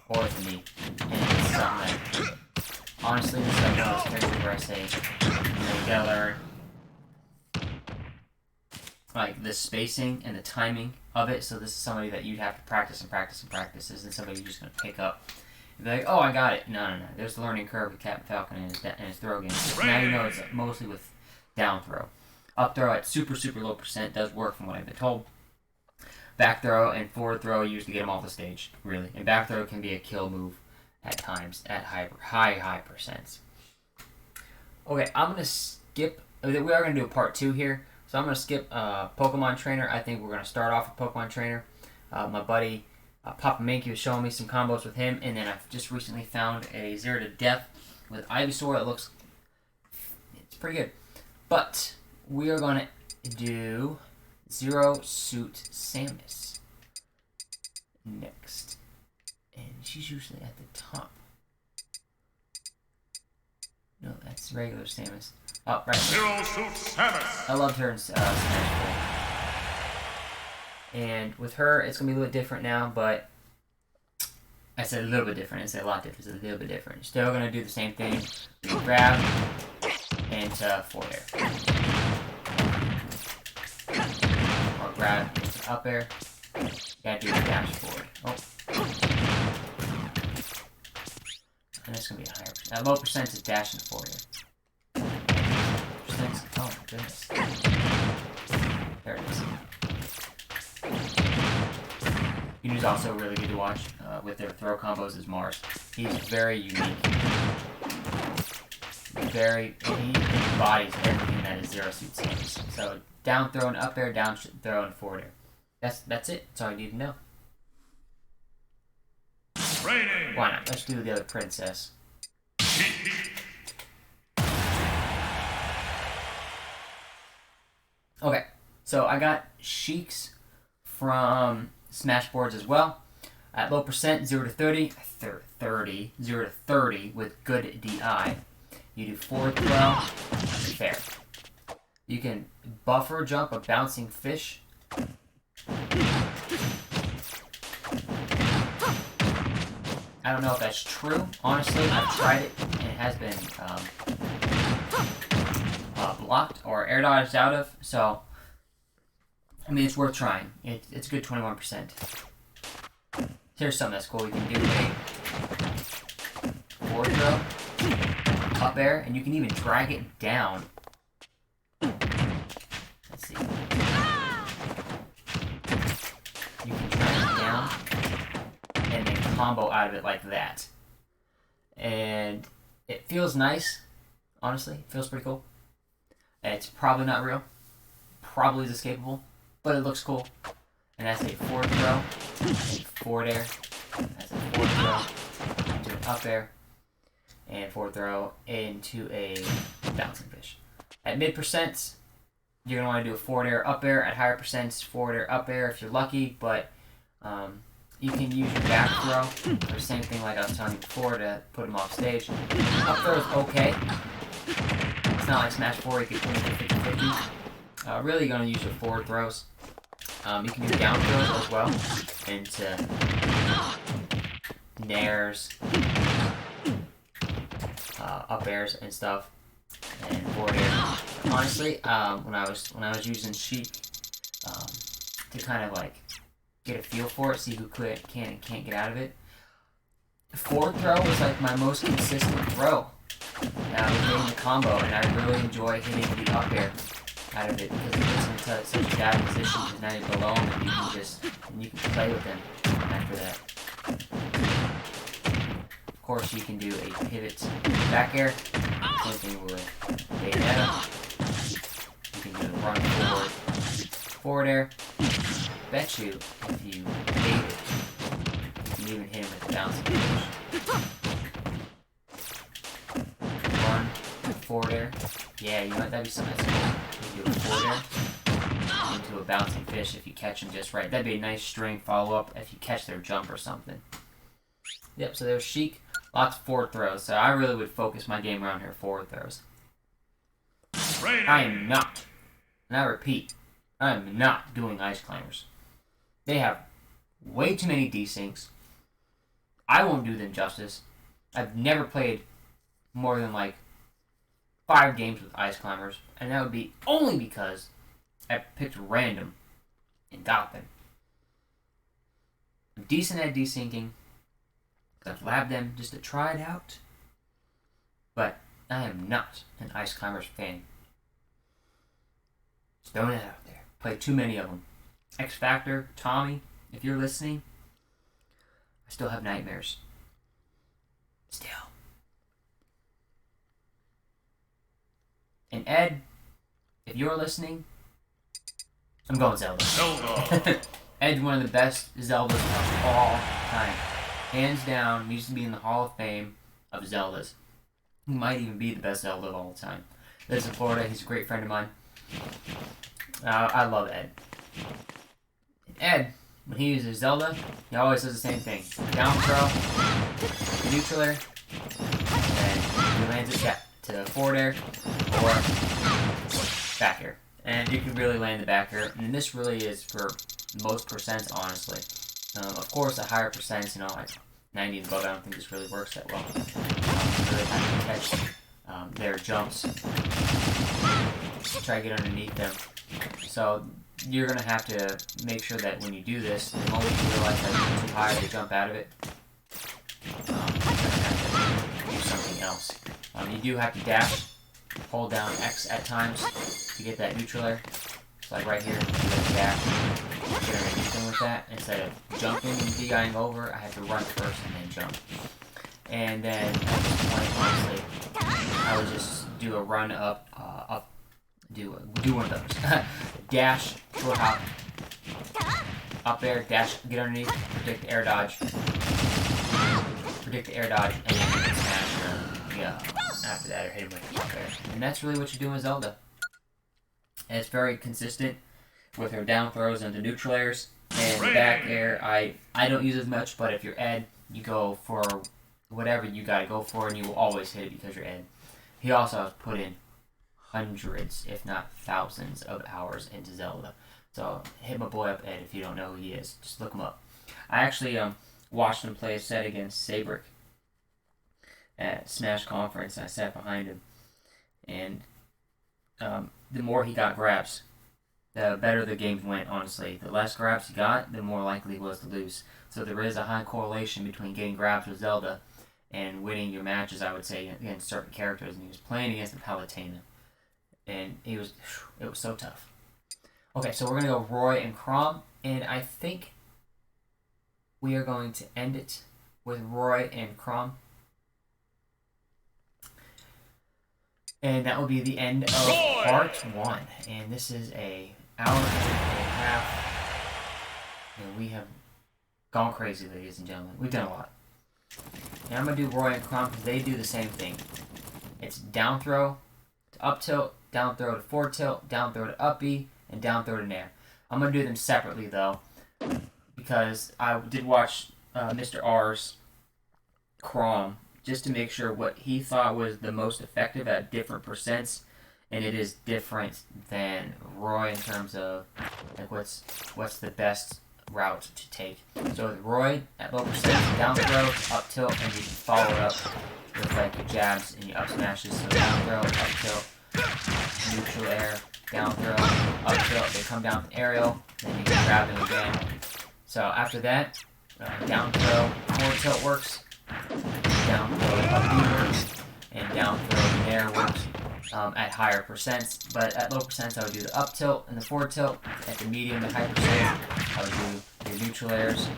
or with a knee. And it's something that, honestly, this is like one of those characters where I say, you gotta learn like the spacing and the timing of it. So this is somebody that you'd have to practice and practice and practice. This isn't somebody you're just gonna pick up and be like, oh, I got it. No. There's the learning curve with Captain Falcon and his throw game. Now you know it's mostly with down throw. Up throw at super low percent does work from what I've been told. Back throw and forward throw usually get them off the stage, really. And back throw can be a kill move at times at high percents. Okay, I'm going to skip. We are going to do a part 2 here. So I'm going to skip Pokemon Trainer. I think we're going to start off with Pokemon Trainer. My buddy Papa Minky was showing me some combos with him, and then I've just recently found a Zero to Death with Ivysaur. It's pretty good. But we are going to do Zero Suit Samus next. And she's usually at the top. No, that's regular Samus. Oh, right. Zero Suit Samus. I loved her in Smash 4. And with her, it's going to be a little different now, but I said a little bit different. I said a lot different. It's a little bit different. Still going to do the same thing. Grab into forward air. Or grab into up air. Gotta do the dash forward. Oh. And it's going to be a higher percent. Low percent is dash into forward air. Oh my goodness. There it is. Yunu's also really good to watch with their throw combos as Mars. He's very unique. He embodies everything that is Zero Suit Samus. So down throw and up air, down throw and forward air. That's it. That's all you need to know. Raining. Why not? Let's do the other princess. Okay, so I got Sheiks from Smashboards as well. At low percent, 0 to 30, 0 to 30 with good DI. You do forward throw, fair. You can buffer jump a bouncing fish. I don't know if that's true. Honestly, I've tried it and it has been blocked or air dodged out of. So, I mean, it's worth trying. It's a good 21%. Here's something that's cool. You can do a forward throw, up air, and you can even drag it down. Let's see. You can drag it down and then combo out of it like that. And it feels nice. Honestly, it feels pretty cool. It's probably not real. Probably is escapable. But it looks cool. And that's a forward throw. And forward air. That's a forward throw. Into an up air. And forward throw into a bouncing fish. At mid percents, you're going to want to do a forward air, up air. At higher percents, forward air, up air if you're lucky. But you can use your back throw. Or the same thing like I was telling you before to put them off stage. Up throw is okay. It's not like Smash 4, you can put it 50-50. Really going to use your forward throws. You can do down throws as well. Into nairs, up airs and stuff. And forward air. Honestly, when I was using Sheik to kind of like get a feel for it, see who can and can't get out of it. Forward throw was like my most consistent throw. Hitting the combo, and I really enjoy hitting the up air out of it because it puts into such a bad position because now you're below him and you can play with him after that. Of course, you can do a pivot back air. Same thing with Bayonetta. You can do a run forward air. Bet you if you bait it, you can even hit him with the bouncing fish. Forward air. Yeah, you know what? That'd be something that's cool. You do a forward air into a bouncing fish if you catch them just right. That'd be a nice string follow-up if you catch their jump or something. Yep, so there's Sheik. Lots of forward throws. So I really would focus my game around here forward throws. I am not, and I repeat, I am not doing Ice Climbers. They have way too many desyncs. I won't do them justice. I've never played more than like 5 games with Ice Climbers, and that would be only because I picked random and got them. I'm decent at desyncing, because I've labbed them just to try it out, but I am not an Ice Climbers fan. Just throwing it out there. Played too many of them. X Factor, Tommy, if you're listening, I still have nightmares. Still. And Ed, if you're listening, I'm going Zelda. Zelda. Ed's one of the best Zeldas of all time. Hands down, needs to be in the Hall of Fame of Zeldas. He might even be the best Zelda of all time. Lives in Florida. He's a great friend of mine. I love Ed. Ed, when he uses Zelda, he always does the same thing. Down throw, neutral air, and he lands it back to forward air or back air. And you can really land the back air. And this really is for most percents, honestly. Of course, at higher percents, you know, like 90 and above, I don't think this really works that well. Really have to catch their jumps. Try to get underneath them. So you're going to have to make sure that when you do this, the moment you realize that you're too high to jump out of it, you're going to have to do something else. You do have to dash, hold down X at times to get that neutral air. So like right here, you have to dash, get underneath them with that. Instead of jumping and DIing over, I have to run first and then jump. And then at this point, honestly, I would just do a run up, do one of those. Dash, short hop, up air, dash, get underneath, predict the air dodge, and then smash, after that, or hit him with the up air. And that's really what you're doing with Zelda. And it's very consistent with her down throws into neutral airs. And the back air, I don't use as much, but if you're Ed, you go for whatever you gotta go for, and you will always hit it because you're Ed. He also has put in hundreds, if not thousands, of hours into Zelda. So hit my boy up, Ed, if you don't know who he is. Just look him up. I actually watched him play a set against Sabrick at Smash Conference. I sat behind him, and the more he got grabs, the better the games went, honestly. The less grabs he got, the more likely he was to lose. So there is a high correlation between getting grabs with Zelda and winning your matches, I would say, against certain characters. And he was playing against the Palutena. And it was so tough. Okay, so we're going to go Roy and Chrom. And I think we are going to end it with Roy and Chrom. And that will be the end of part 1. And this is an hour and a half. And we have gone crazy, ladies and gentlemen. We've done a lot. And I'm going to do Roy and Chrom because they do the same thing. It's down throw to up tilt, down throw to forward tilt, down throw to up B, and down throw to nair. I'm going to do them separately, though, because I did watch Mr. R's Chrom just to make sure what he thought was the most effective at different percents, and it is different than Roy in terms of like what's the best route to take. So with Roy at low percent, down throw, up tilt, and you can follow it up with like your jabs and your up smashes. So down throw, up tilt, neutral air, down throw, up tilt. They come down to aerial, then you can grab them again. So after that, down throw, forward tilt works. Down throw up B works, and down throw nair works at higher percents. But at low percents, I would do the up tilt and the forward tilt. At the medium and high percents, I would do your neutral airs.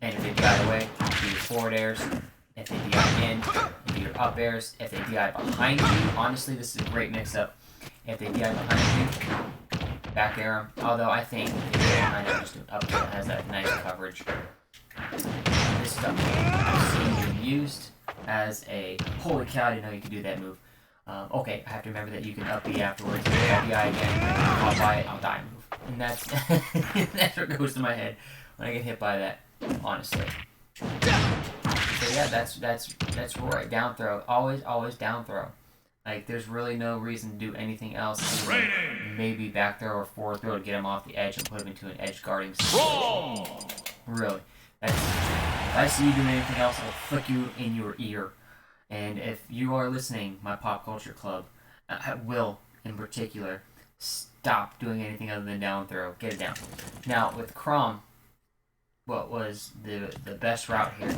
And if they DI away, do your forward airs. If they DI in, do your up airs. If they DI behind you, honestly, this is a great mix-up. If they DI behind you, back air them. Although I think if they DI behind you, just do an up tilt. It has that nice coverage. This stuff I've seen being used as a holy cow, I didn't know you could do that move. Okay, I have to remember that you can up B afterwards. If I DI again, I'll buy it, I'll die move. And that's that's what goes to my head when I get hit by that, honestly. So yeah, that's Roy. Down throw. Always down throw. Like there's really no reason to do anything else. Maybe back throw or forward throw to get him off the edge and put him into an edge guarding situation. Really. If I see you doing anything else, I'll flick you in your ear. And if you are listening, my pop culture club, I will, in particular, stop doing anything other than down throw. Get it down. Now, with Chrom, what was the best route here?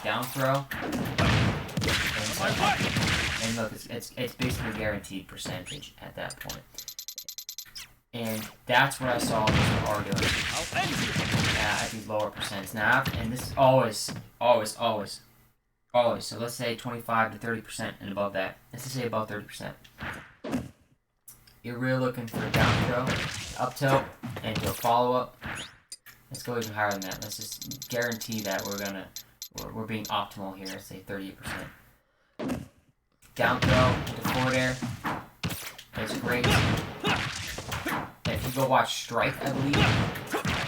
Down throw. And look, it's basically guaranteed percentage at that point. And that's what I saw Mr. R doing at these lower percents. Now, and this is always Always. So let's say 25 to 30% and above that. Let's just say above 30%. You're really looking for a down throw, up tilt, and to a follow up. Let's go even higher than that. Let's just guarantee that we're being optimal here. Let's say 38%. Down throw into forward air. It's great. If you go watch Strike, I believe,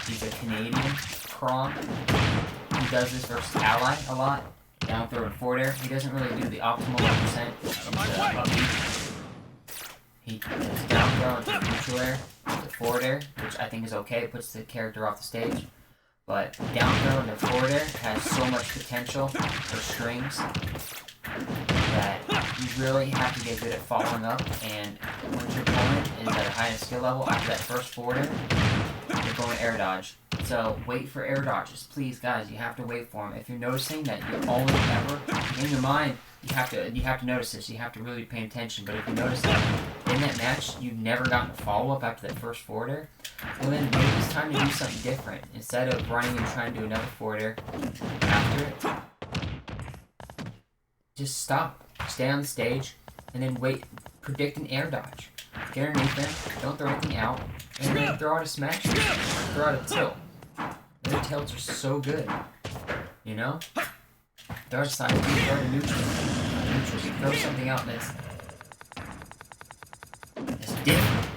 he's a Canadian Crom. He does this versus Ally a lot. Down throw and forward air. He doesn't really do the optimal 1% He does down throw into neutral air, into forward air, which I think is okay. It puts the character off the stage. But down throw into forward air has so much potential for strings that you really have to get good at following up. And once your opponent is at a high skill level, after that first forward air, you're going to air dodge. So wait for air dodges, please, guys. You have to wait for them. If you're noticing that you're only ever in your mind, you have to notice this. You have to really be paying attention. But if you notice that in that match you've never gotten a follow up after that first forward air, well then maybe it's time to do something different. Instead of running and trying to do another forward air after it, just stop. Stay on the stage and then wait. Predict an air dodge. Get underneath them. Don't throw anything out. And then throw out a smash. Throw out a tilt. Their tilts are so good. You know? Throw out a side. Throw out a neutral. Throw something out that's different.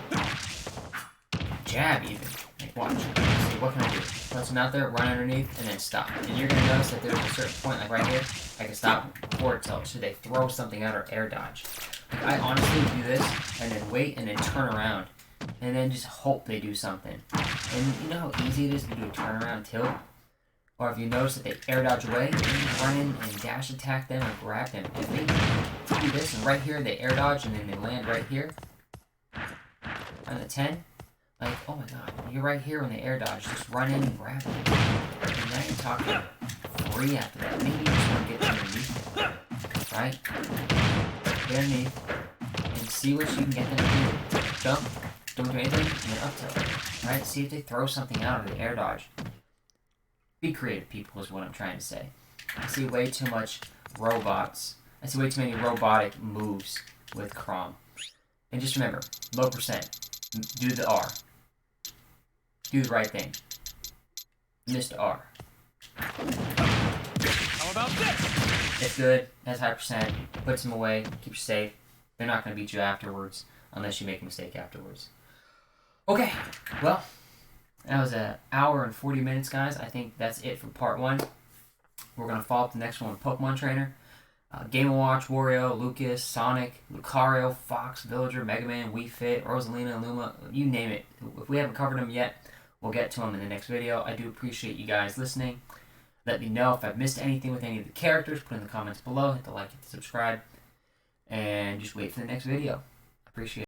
Jab even. Like watch. See, what can I do? Throw some out there, run underneath, and then stop. And you're gonna notice that there's a certain point, like right here, I can stop forward tilt. Should they throw something out or air dodge? Like I honestly do this and then wait and then turn around. And then just hope they do something. And you know how easy it is to do a turnaround tilt? Or if you notice that they air dodge away, you run in and dash attack them and grab them. If they do this and right here they air dodge and then they land right here on the 10, like, oh my god, you're right here when they air dodge, just run in and grab them. And now you're talking free after that. Maybe you just want to get underneath, right? Get underneath and see what you can get them to do. Jump, don't do anything, and then up tilt. Right? See if they throw something out of the air dodge. Be creative, people, is what I'm trying to say. I see way too much robots. I see way too many robotic moves with Crom. And just remember, low percent. Do the R. Do the right thing. Missed R. How about this? It's good, has high percent, puts them away, keeps you safe. They're not going to beat you afterwards unless you make a mistake afterwards. Okay, well, that was an hour and 40 minutes, guys. I think that's it for part 1. We're going to follow up the next one with Pokemon Trainer. Game & Watch, Wario, Lucas, Sonic, Lucario, Fox, Villager, Mega Man, Wii Fit, Rosalina, Luma, you name it. If we haven't covered them yet, we'll get to them in the next video. I do appreciate you guys listening. Let me know if I've missed anything with any of the characters. Put in the comments below. Hit the like, hit the subscribe. And just wait for the next video. Appreciate it.